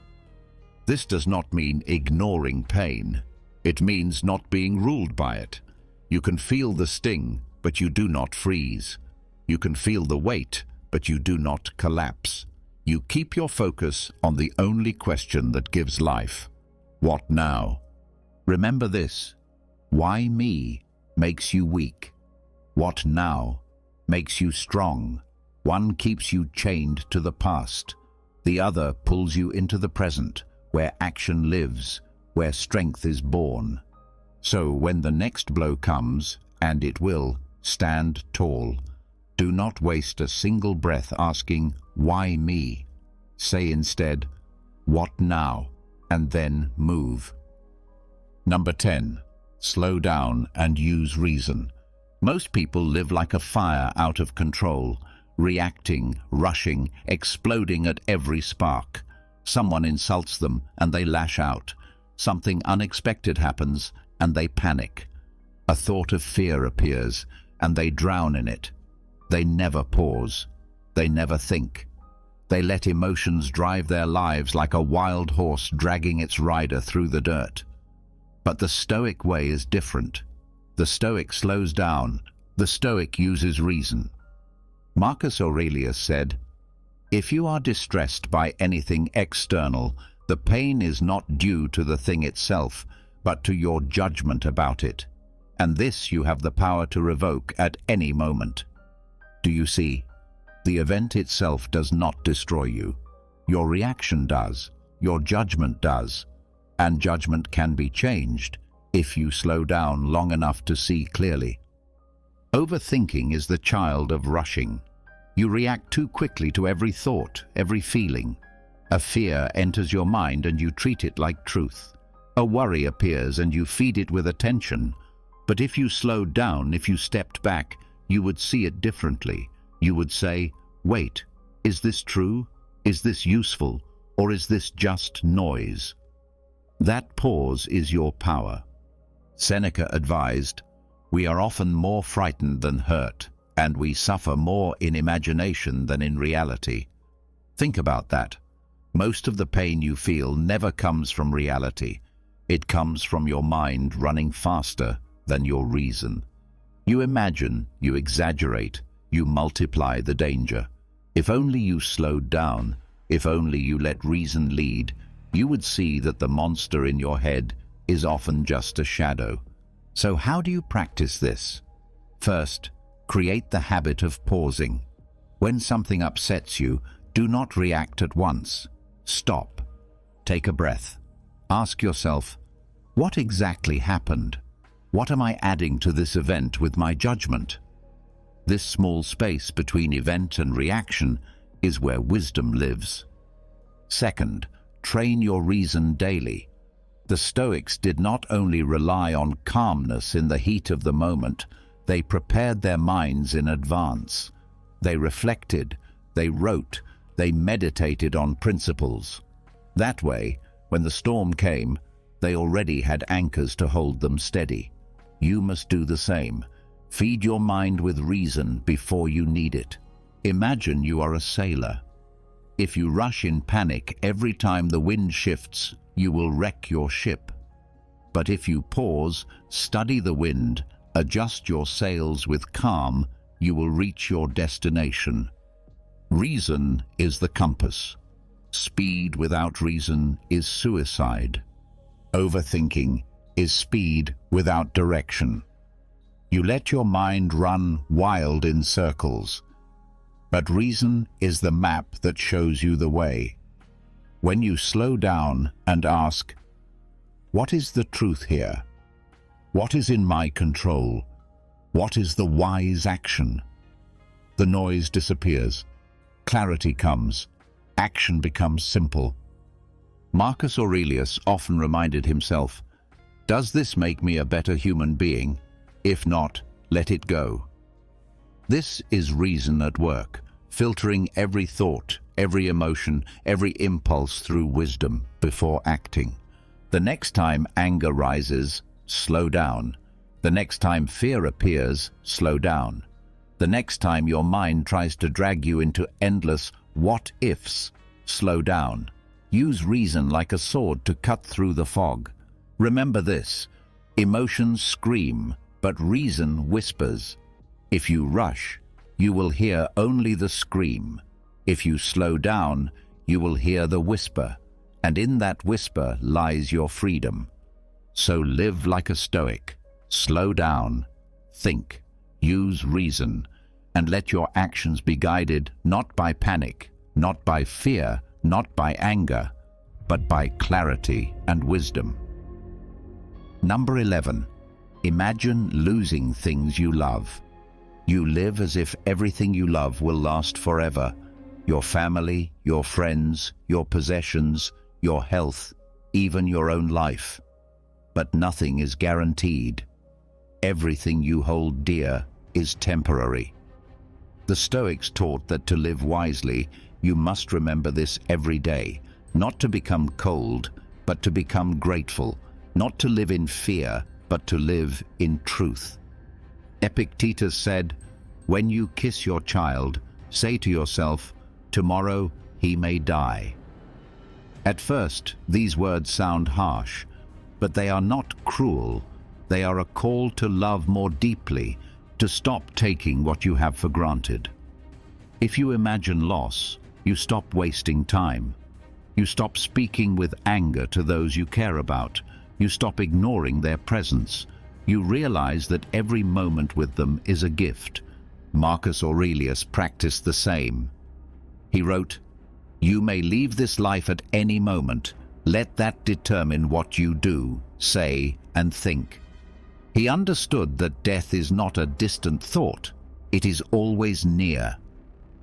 This does not mean ignoring pain. It means not being ruled by it. You can feel the sting, but you do not freeze. You can feel the weight, but you do not collapse. You keep your focus on the only question that gives life. What now? Remember this. Why me makes you weak. What now makes you strong. One keeps you chained to the past. The other pulls you into the present, where action lives, where strength is born. So when the next blow comes, and it will, stand tall. Do not waste a single breath asking, why me? Say instead, what now? And then move. Number 10. Slow down and use reason. Most people live like a fire out of control, reacting, rushing, exploding at every spark. Someone insults them and they lash out. Something unexpected happens and they panic. A thought of fear appears and they drown in it. They never pause. They never think. They let emotions drive their lives like a wild horse dragging its rider through the dirt. But the Stoic way is different. The Stoic slows down. The Stoic uses reason. Marcus Aurelius said, "If you are distressed by anything external, the pain is not due to the thing itself, but to your judgment about it. And this you have the power to revoke at any moment." Do you see? The event itself does not destroy you. Your reaction does. Your judgment does. And judgment can be changed if you slow down long enough to see clearly. Overthinking is the child of rushing. You react too quickly to every thought, every feeling. A fear enters your mind and you treat it like truth. A worry appears and you feed it with attention. But if you slowed down, if you stepped back, you would see it differently. You would say, "Wait, is this true? Is this useful? Or is this just noise?" That pause is your power. Seneca advised, "We are often more frightened than hurt, and we suffer more in imagination than in reality." Think about that. Most of the pain you feel never comes from reality. It comes from your mind running faster than your reason. You imagine, you exaggerate, you multiply the danger. If only you slowed down, if only you let reason lead, you would see that the monster in your head is often just a shadow. So how do you practice this? First, create the habit of pausing. When something upsets you, do not react at once. Stop. Take a breath. Ask yourself, what exactly happened? What am I adding to this event with my judgment? This small space between event and reaction is where wisdom lives. Second, train your reason daily. The Stoics did not only rely on calmness in the heat of the moment, they prepared their minds in advance. They reflected, they wrote, they meditated on principles. That way, when the storm came, they already had anchors to hold them steady. You must do the same. Feed your mind with reason before you need it. Imagine you are a sailor. If you rush in panic every time the wind shifts, you will wreck your ship. But if you pause, study the wind, adjust your sails with calm, you will reach your destination. Reason is the compass. Speed without reason is suicide. Overthinking is speed without direction. You let your mind run wild in circles, but reason is the map that shows you the way. When you slow down and ask, what is the truth here? What is in my control? What is the wise action? The noise disappears. Clarity comes. Action becomes simple. Marcus Aurelius often reminded himself, "Does this make me a better human being? If not, let it go." This is reason at work, filtering every thought, every emotion, every impulse through wisdom before acting. The next time anger rises, slow down. The next time fear appears, slow down. The next time your mind tries to drag you into endless what-ifs, slow down. Use reason like a sword to cut through the fog. Remember this: emotions scream, but reason whispers. If you rush, you will hear only the scream. If you slow down, you will hear the whisper, and in that whisper lies your freedom. So live like a Stoic. Slow down, think, use reason, and let your actions be guided not by panic, not by fear, not by anger, but by clarity and wisdom. Number 11. Imagine losing things you love. You live as if everything you love will last forever. Your family, your friends, your possessions, your health, even your own life. But nothing is guaranteed. Everything you hold dear is temporary. The Stoics taught that to live wisely, you must remember this every day, not to become cold, but to become grateful, not to live in fear, but to live in truth. Epictetus said, "When you kiss your child, say to yourself, 'Tomorrow he may die.'" At first, these words sound harsh, But they are not cruel. They are a call to love more deeply, to stop taking what you have for granted. If you imagine loss, you stop wasting time. You stop speaking with anger to those you care about. You stop ignoring their presence. You realize that every moment with them is a gift. Marcus Aurelius practiced the same. He wrote, "You may leave this life at any moment. Let that determine what you do, say, and think." He understood that death is not a distant thought. It is always near.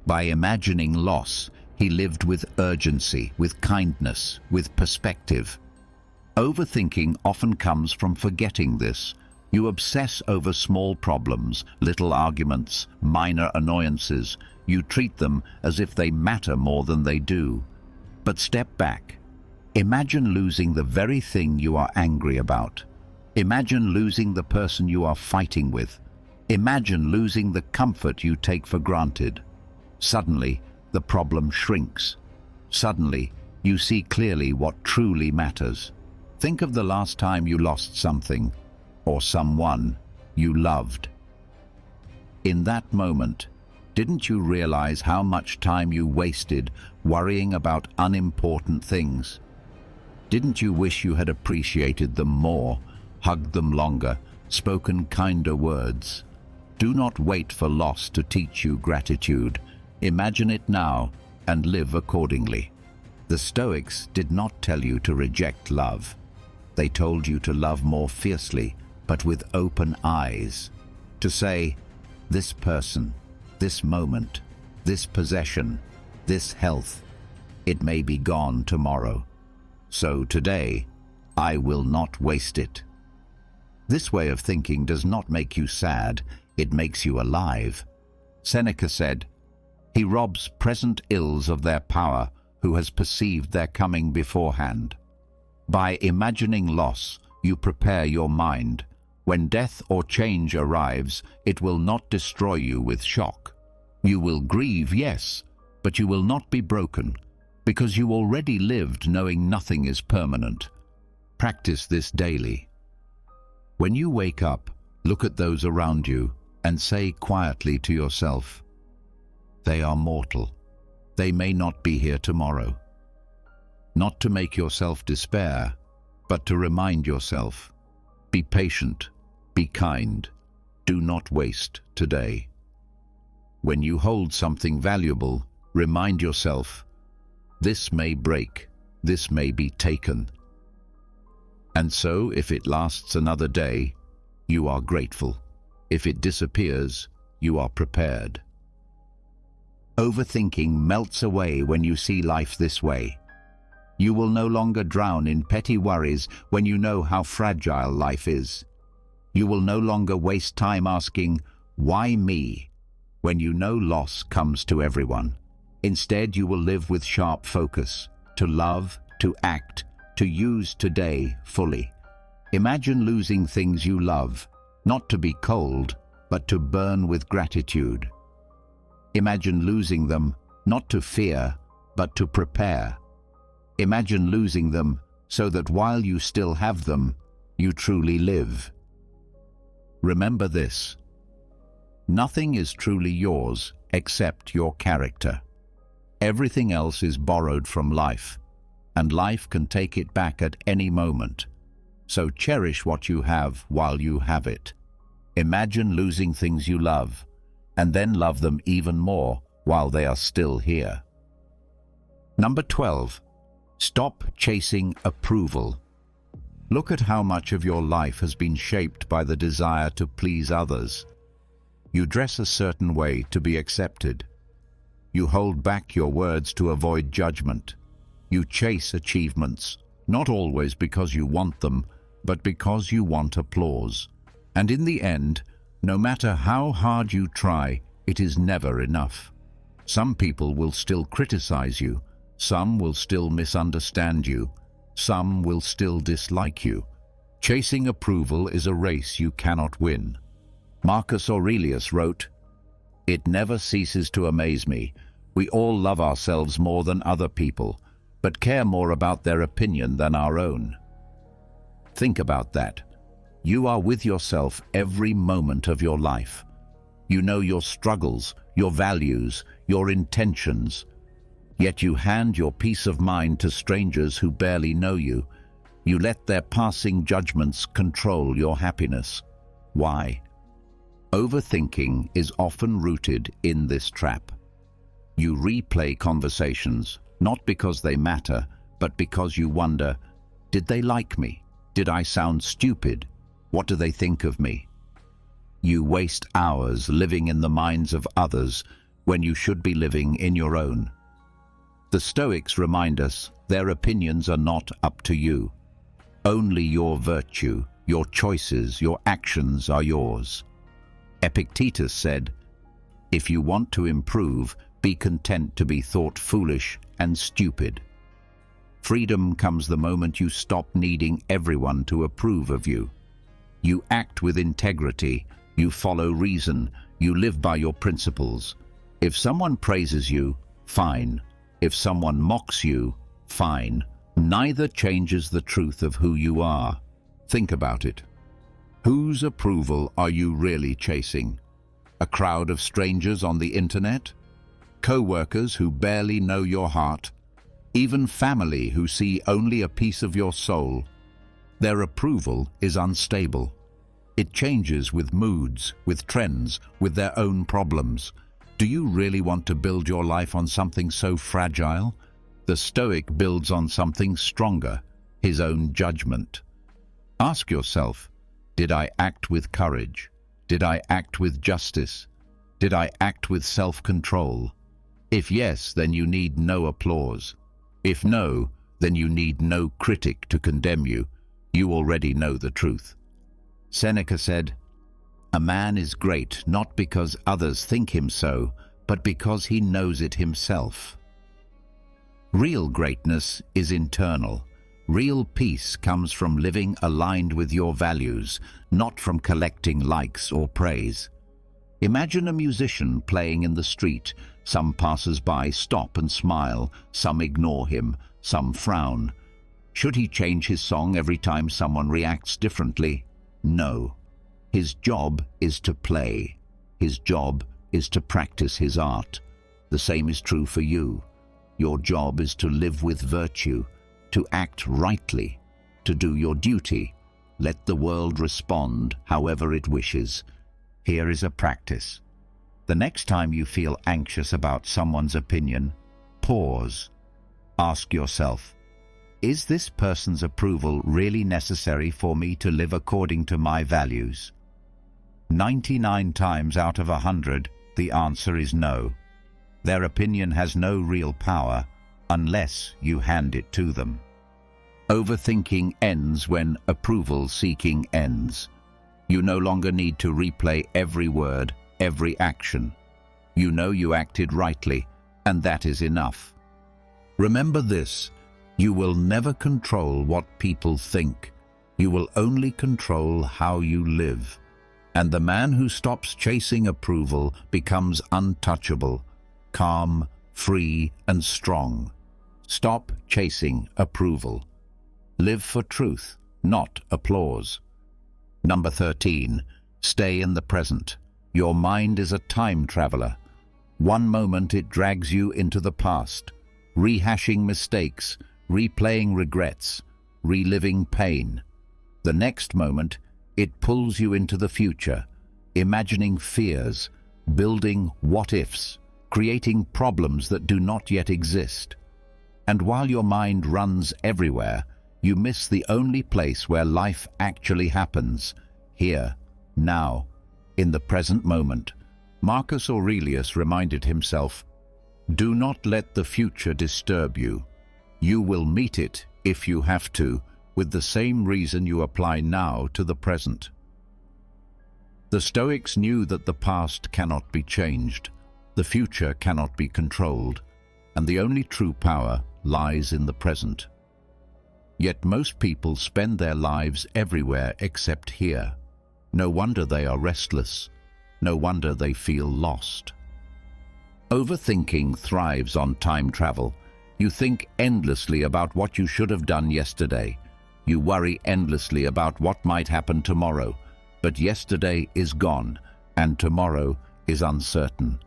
By imagining loss, he lived with urgency, with kindness, with perspective. Overthinking often comes from forgetting this. You obsess over small problems, little arguments, minor annoyances. You treat them as if they matter more than they do. But step back. Imagine losing the very thing you are angry about. Imagine losing the person you are fighting with. Imagine losing the comfort you take for granted. Suddenly, the problem shrinks. Suddenly, you see clearly what truly matters. Think of the last time you lost something, or someone you loved. In that moment, didn't you realize how much time you wasted worrying about unimportant things? Didn't you wish you had appreciated them more, hugged them longer, spoken kinder words? Do not wait for loss to teach you gratitude. Imagine it now and live accordingly. The Stoics did not tell you to reject love. They told you to love more fiercely, but with open eyes. To say, this person, this moment, this possession, this health, it may be gone tomorrow. So today, I will not waste it. This way of thinking does not make you sad, it makes you alive. Seneca said, "He robs present ills of their power who has perceived their coming beforehand." By imagining loss, you prepare your mind. When death or change arrives, it will not destroy you with shock. You will grieve, yes, but you will not be broken, because you already lived knowing nothing is permanent. Practice this daily. When you wake up, look at those around you and say quietly to yourself, "They are mortal. They may not be here tomorrow." Not to make yourself despair, but to remind yourself, be patient, be kind, do not waste today. When you hold something valuable, remind yourself, this may break, this may be taken. And so, if it lasts another day, you are grateful. If it disappears, you are prepared. Overthinking melts away when you see life this way. You will no longer drown in petty worries when you know how fragile life is. You will no longer waste time asking, "Why me?" when you know loss comes to everyone. Instead, you will live with sharp focus, to love, to act, to use today fully. Imagine losing things you love, not to be cold, but to burn with gratitude. Imagine losing them, not to fear, but to prepare. Imagine losing them so that while you still have them, you truly live. Remember this: nothing is truly yours except your character. Everything else is borrowed from life, and life can take it back at any moment. So cherish what you have while you have it. Imagine losing things you love, and then love them even more while they are still here. Number 12. Stop chasing approval. Look at how much of your life has been shaped by the desire to please others. You dress a certain way to be accepted. You hold back your words to avoid judgment. You chase achievements, not always because you want them, but because you want applause. And in the end, no matter how hard you try, it is never enough. Some people will still criticize you. Some will still misunderstand you. Some will still dislike you. Chasing approval is a race you cannot win. Marcus Aurelius wrote, "It never ceases to amaze me. We all love ourselves more than other people, but care more about their opinion than our own." Think about that. You are with yourself every moment of your life. You know your struggles, your values, your intentions. Yet you hand your peace of mind to strangers who barely know you. You let their passing judgments control your happiness. Why? Overthinking is often rooted in this trap. You replay conversations, not because they matter, but because you wonder, did they like me? Did I sound stupid? What do they think of me? You waste hours living in the minds of others when you should be living in your own. The Stoics remind us their opinions are not up to you. Only your virtue, your choices, your actions are yours. Epictetus said, "If you want to improve, be content to be thought foolish and stupid." Freedom comes the moment you stop needing everyone to approve of you. You act with integrity, you follow reason, you live by your principles. If someone praises you, fine. If someone mocks you, fine. Neither changes the truth of who you are. Think about it. Whose approval are you really chasing? A crowd of strangers on the internet? Co-workers who barely know your heart? Even family who see only a piece of your soul? Their approval is unstable. It changes with moods, with trends, with their own problems. Do you really want to build your life on something so fragile? The Stoic builds on something stronger, his own judgment. Ask yourself, did I act with courage? Did I act with justice? Did I act with self-control? If yes, then you need no applause. If no, then you need no critic to condemn you. You already know the truth. Seneca said, "A man is great not because others think him so, but because he knows it himself." Real greatness is internal. Real peace comes from living aligned with your values, not from collecting likes or praise. Imagine a musician playing in the street. Some passers-by stop and smile, some ignore him, some frown. Should he change his song every time someone reacts differently? No. His job is to play. His job is to practice his art. The same is true for you. Your job is to live with virtue, to act rightly, to do your duty. Let the world respond however it wishes. Here is a practice. The next time you feel anxious about someone's opinion, pause. Ask yourself, is this person's approval really necessary for me to live according to my values? 99 times out of 100, the answer is no. Their opinion has no real power unless you hand it to them. Overthinking ends when approval-seeking ends. You no longer need to replay every word, every action. You know you acted rightly, and that is enough. Remember this, you will never control what people think. You will only control how you live. And the man who stops chasing approval becomes untouchable, calm, free, and strong. Stop chasing approval. Live for truth, not applause. Number 13, stay in the present. Your mind is a time traveler. One moment it drags you into the past, rehashing mistakes, replaying regrets, reliving pain. The next moment, it pulls you into the future, imagining fears, building what-ifs, creating problems that do not yet exist. And while your mind runs everywhere, you miss the only place where life actually happens, here, now, in the present moment. Marcus Aurelius reminded himself, "Do not let the future disturb you. You will meet it, if you have to, with the same reason you apply now to the present." The Stoics knew that the past cannot be changed, the future cannot be controlled, and the only true power lies in the present. Yet most people spend their lives everywhere except here. No wonder they are restless. No wonder they feel lost. Overthinking thrives on time travel. You think endlessly about what you should have done yesterday. You worry endlessly about what might happen tomorrow, but yesterday is gone and tomorrow is uncertain.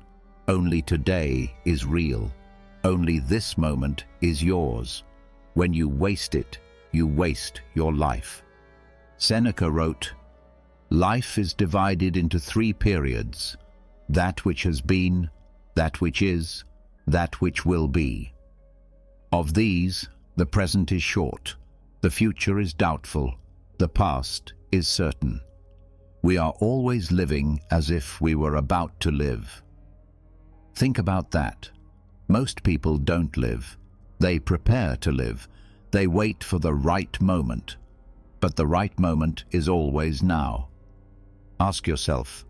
Only today is real. Only this moment is yours. When you waste it, you waste your life. Seneca wrote, "Life is divided into 3 periods: that which has been, that which is, that which will be. Of these, the present is short, the future is doubtful, the past is certain. We are always living as if we were about to live." Think about that. Most people don't live. They prepare to live. They wait for the right moment. But the right moment is always now. Ask yourself,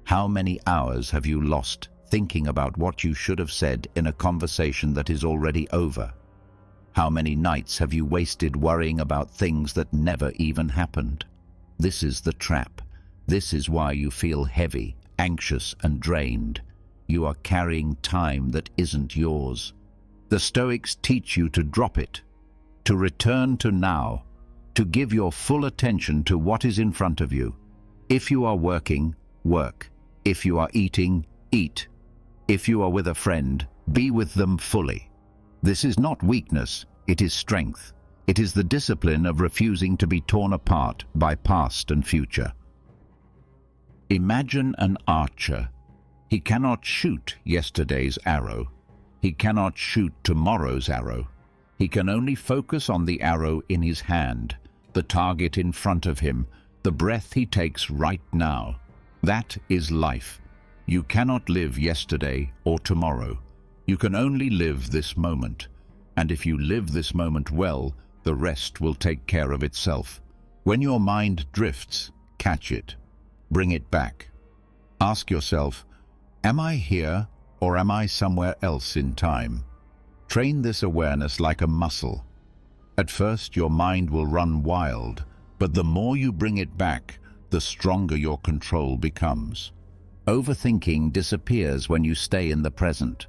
how many hours have you lost thinking about what you should have said in a conversation that is already over? How many nights have you wasted worrying about things that never even happened? This is the trap. This is why you feel heavy, anxious, and drained. You are carrying time that isn't yours. The Stoics teach you to drop it, to return to now, to give your full attention to what is in front of you. If you are working, work. If you are eating, eat. If you are with a friend, be with them fully. This is not weakness, it is strength. It is the discipline of refusing to be torn apart by past and future. Imagine an archer. He cannot shoot yesterday's arrow. He cannot shoot tomorrow's arrow. He can only focus on the arrow in his hand, the target in front of him, the breath he takes right now. That is life. You cannot live yesterday or tomorrow. You can only live this moment. And if you live this moment well, the rest will take care of itself. When your mind drifts, catch it. Bring it back. Ask yourself, am I here or am I somewhere else in time? Train this awareness like a muscle. At first, your mind will run wild, but the more you bring it back, the stronger your control becomes. Overthinking disappears when you stay in the present,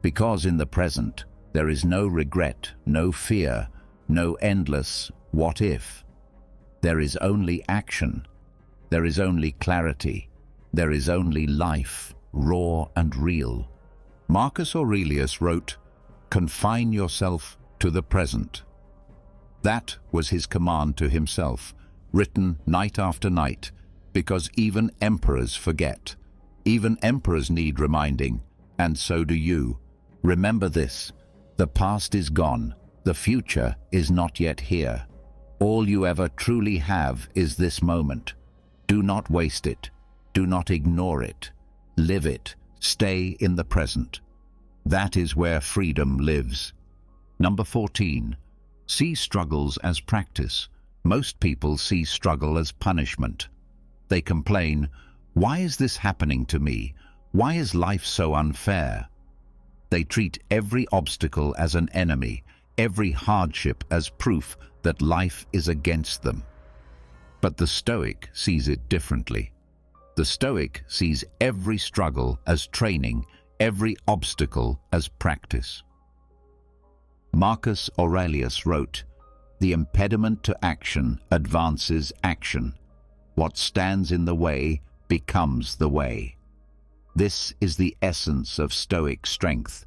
because in the present, there is no regret, no fear, no endless what if. There is only action. There is only clarity. There is only life, raw and real. Marcus Aurelius wrote, "Confine yourself to the present." That was his command to himself, written night after night, because even emperors forget. Even emperors need reminding, and so do you. Remember this: the past is gone, the future is not yet here. All you ever truly have is this moment. Do not waste it. Do not ignore it. Live it. Stay in the present. That is where freedom lives. Number 14. See struggles as practice. Most people see struggle as punishment. They complain, "Why is this happening to me? Why is life so unfair?" They treat every obstacle as an enemy, every hardship as proof that life is against them. But the Stoic sees it differently. The Stoic sees every struggle as training, every obstacle as practice. Marcus Aurelius wrote, "The impediment to action advances action. What stands in the way becomes the way." This is the essence of Stoic strength.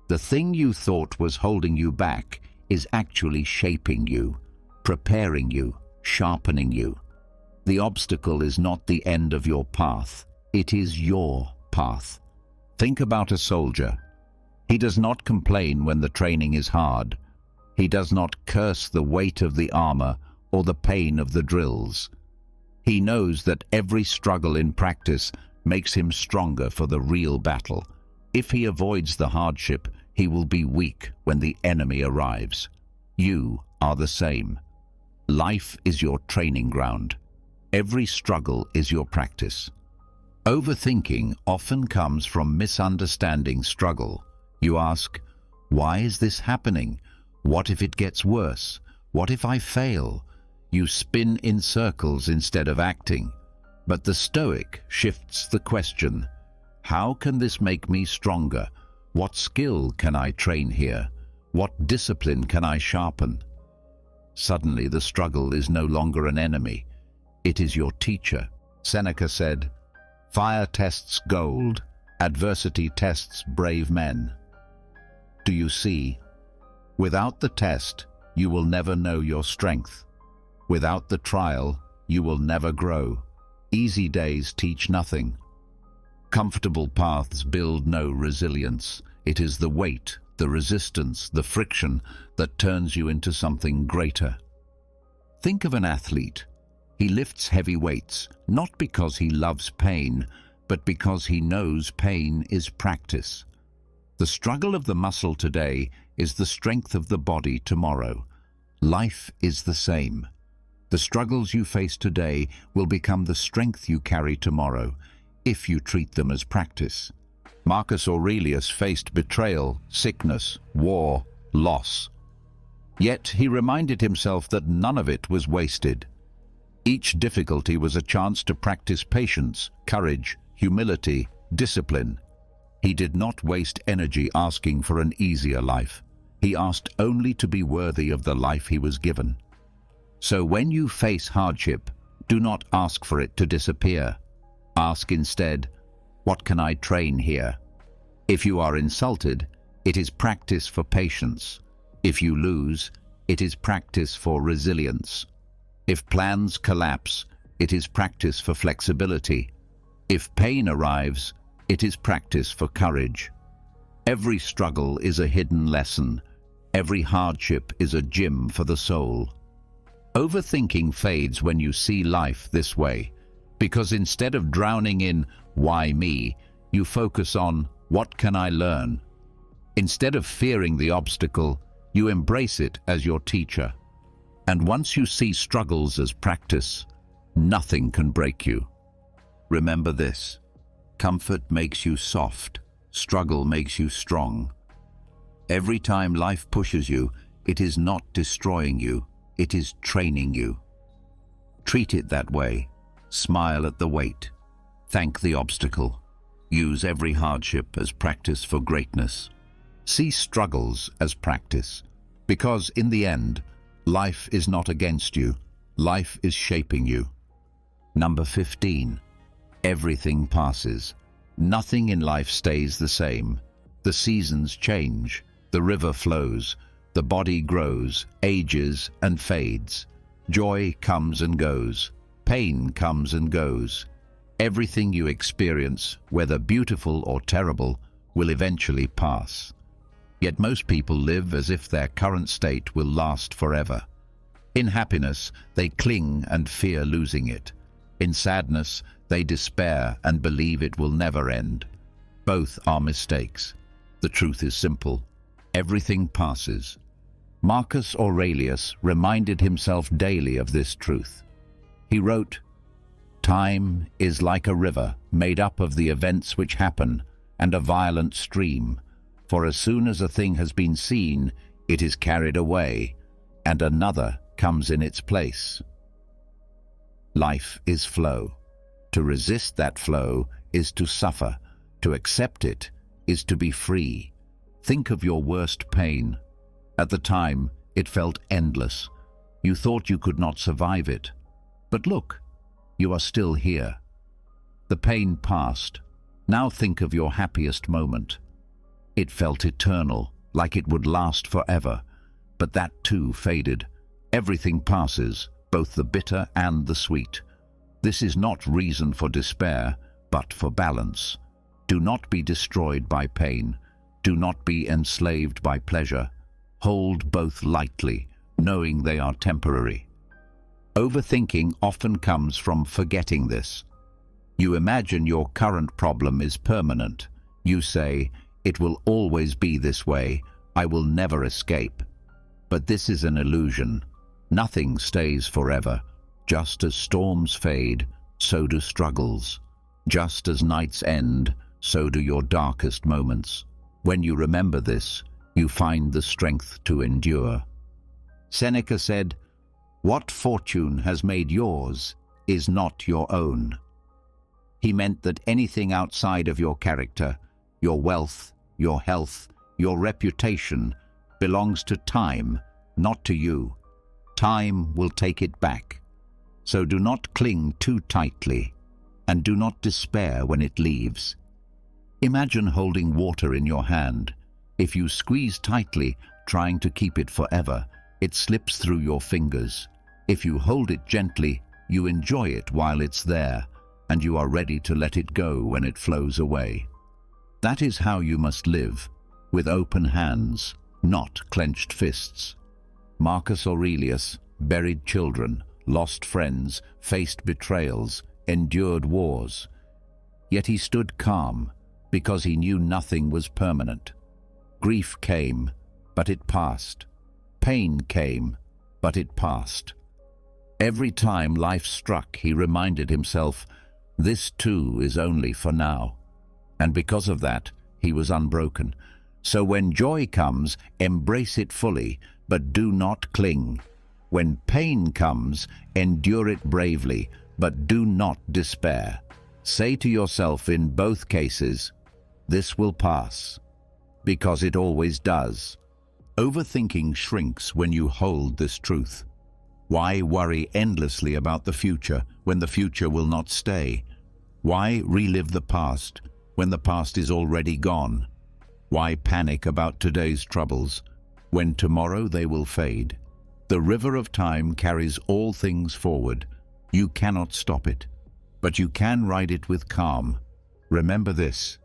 The thing you thought was holding you back is actually shaping you, preparing you, sharpening you. The obstacle is not the end of your path. It is your path. Think about a soldier. He does not complain when the training is hard. He does not curse the weight of the armor or the pain of the drills. He knows that every struggle in practice makes him stronger for the real battle. If he avoids the hardship, he will be weak when the enemy arrives. You are the same. Life is your training ground. Every struggle is your practice. Overthinking often comes from misunderstanding struggle. You ask, "Why is this happening? What if it gets worse? What if I fail?" You spin in circles instead of acting. But the Stoic shifts the question, "How can this make me stronger? What skill can I train here? What discipline can I sharpen?" Suddenly the struggle is no longer an enemy. It is your teacher. Seneca said, "Fire tests gold, adversity tests brave men." Do you see? Without the test, you will never know your strength. Without the trial, you will never grow. Easy days teach nothing. Comfortable paths build no resilience. It is the weight, the resistance, the friction that turns you into something greater. Think of an athlete. He lifts heavy weights, not because he loves pain, but because he knows pain is practice. The struggle of the muscle today is the strength of the body tomorrow. Life is the same. The struggles you face today will become the strength you carry tomorrow, if you treat them as practice. Marcus Aurelius faced betrayal, sickness, war, loss. Yet he reminded himself that none of it was wasted. Each difficulty was a chance to practice patience, courage, humility, discipline. He did not waste energy asking for an easier life. He asked only to be worthy of the life he was given. So when you face hardship, do not ask for it to disappear. Ask instead, what can I train here? If you are insulted, it is practice for patience. If you lose, it is practice for resilience. If plans collapse, it is practice for flexibility. If pain arrives, it is practice for courage. Every struggle is a hidden lesson. Every hardship is a gym for the soul. Overthinking fades when you see life this way, because instead of drowning in "why me," you focus on "what can I learn?" Instead of fearing the obstacle, you embrace it as your teacher. And once you see struggles as practice, nothing can break you. Remember this: comfort makes you soft, struggle makes you strong. Every time life pushes you, it is not destroying you, it is training you. Treat it that way. Smile at the weight. Thank the obstacle. Use every hardship as practice for greatness. See struggles as practice, because in the end, life is not against you. Life is shaping you. Number 15. Everything passes. Nothing in life stays the same. The seasons change. The river flows. The body grows, ages, and fades. Joy comes and goes. Pain comes and goes. Everything you experience, whether beautiful or terrible, will eventually pass. Yet most people live as if their current state will last forever. In happiness, they cling and fear losing it. In sadness, they despair and believe it will never end. Both are mistakes. The truth is simple. Everything passes. Marcus Aurelius reminded himself daily of this truth. He wrote, "Time is like a river made up of the events which happen, and a violent stream. For as soon as a thing has been seen, it is carried away, and another comes in its place." Life is flow. To resist that flow is to suffer. To accept it is to be free. Think of your worst pain. At the time, it felt endless. You thought you could not survive it. But look, you are still here. The pain passed. Now think of your happiest moment. It felt eternal, like it would last forever. But that too faded. Everything passes, both the bitter and the sweet. This is not reason for despair, but for balance. Do not be destroyed by pain. Do not be enslaved by pleasure. Hold both lightly, knowing they are temporary. Overthinking often comes from forgetting this. You imagine your current problem is permanent. You say, "It will always be this way. I will never escape." But this is an illusion. Nothing stays forever. Just as storms fade, so do struggles. Just as nights end, so do your darkest moments. When you remember this, you find the strength to endure. Seneca said, "What fortune has made yours is not your own." He meant that anything outside of your character, your wealth, your health, your reputation, belongs to time, not to you. Time will take it back. So do not cling too tightly, and do not despair when it leaves. Imagine holding water in your hand. If you squeeze tightly, trying to keep it forever, it slips through your fingers. If you hold it gently, you enjoy it while it's there, and you are ready to let it go when it flows away. That is how you must live, with open hands, not clenched fists. Marcus Aurelius buried children, lost friends, faced betrayals, endured wars. Yet he stood calm, because he knew nothing was permanent. Grief came, but it passed. Pain came, but it passed. Every time life struck, he reminded himself, this too is only for now. And because of that, he was unbroken. So when joy comes, embrace it fully, but do not cling. When pain comes, endure it bravely, but do not despair. Say to yourself in both cases, this will pass, because it always does. Overthinking shrinks when you hold this truth. Why worry endlessly about the future when the future will not stay? Why relive the past when the past is already gone? Why panic about today's troubles when tomorrow they will fade? The river of time carries all things forward. You cannot stop it, but you can ride it with calm. Remember this: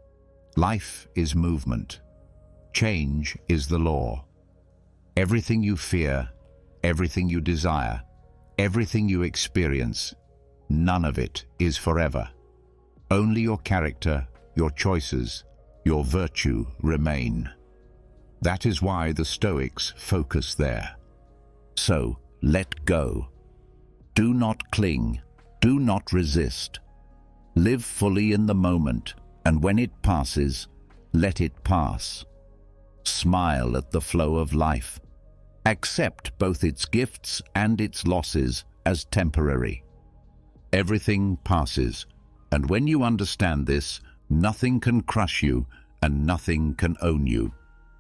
life is movement. Change is the law. Everything you fear, everything you desire, everything you experience, none of it is forever. Only your character, your choices, your virtue remain. That is why the Stoics focus there. So, let go. Do not cling. Do not resist. Live fully in the moment, and when it passes, let it pass. Smile at the flow of life. Accept both its gifts and its losses as temporary. Everything passes, and when you understand this, nothing can crush you and nothing can own you.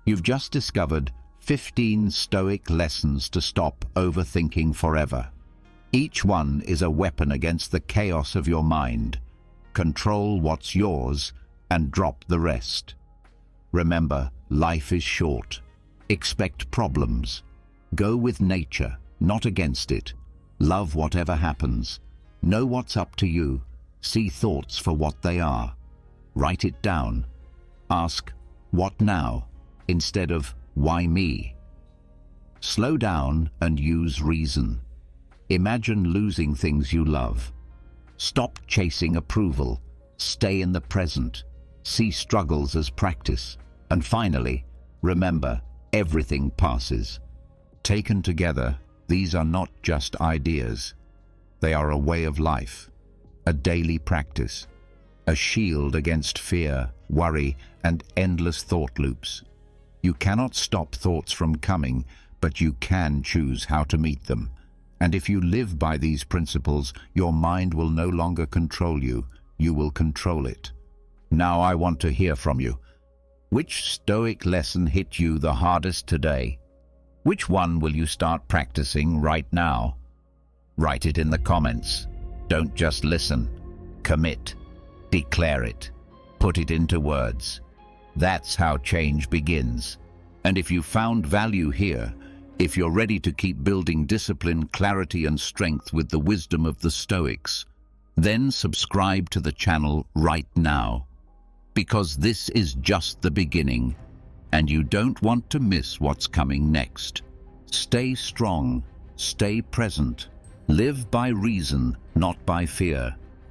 You've just discovered 15 Stoic lessons to stop overthinking forever. Each one is a weapon against the chaos of your mind. Control what's yours and drop the rest. Remember, life is short. Expect problems. Go with nature, not against it. Love whatever happens. Know what's up to you. See thoughts for what they are. Write it down. Ask, what now? Instead of, why me? Slow down and use reason. Imagine losing things you love. Stop chasing approval. Stay in the present. See struggles as practice. And finally, remember, everything passes. Taken together, these are not just ideas. They are a way of life, a daily practice, a shield against fear, worry, and endless thought loops. You cannot stop thoughts from coming, but you can choose how to meet them. And if you live by these principles, your mind will no longer control you. You will control it. Now I want to hear from you. Which Stoic lesson hit you the hardest today? Which one will you start practicing right now? Write it in the comments. Don't just listen. Commit. Declare it. Put it into words. That's how change begins. And if you found value here, if you're ready to keep building discipline, clarity, and strength with the wisdom of the Stoics, then subscribe to the channel right now. Because this is just the beginning, and you don't want to miss what's coming next. Stay strong, stay present, live by reason, not by fear.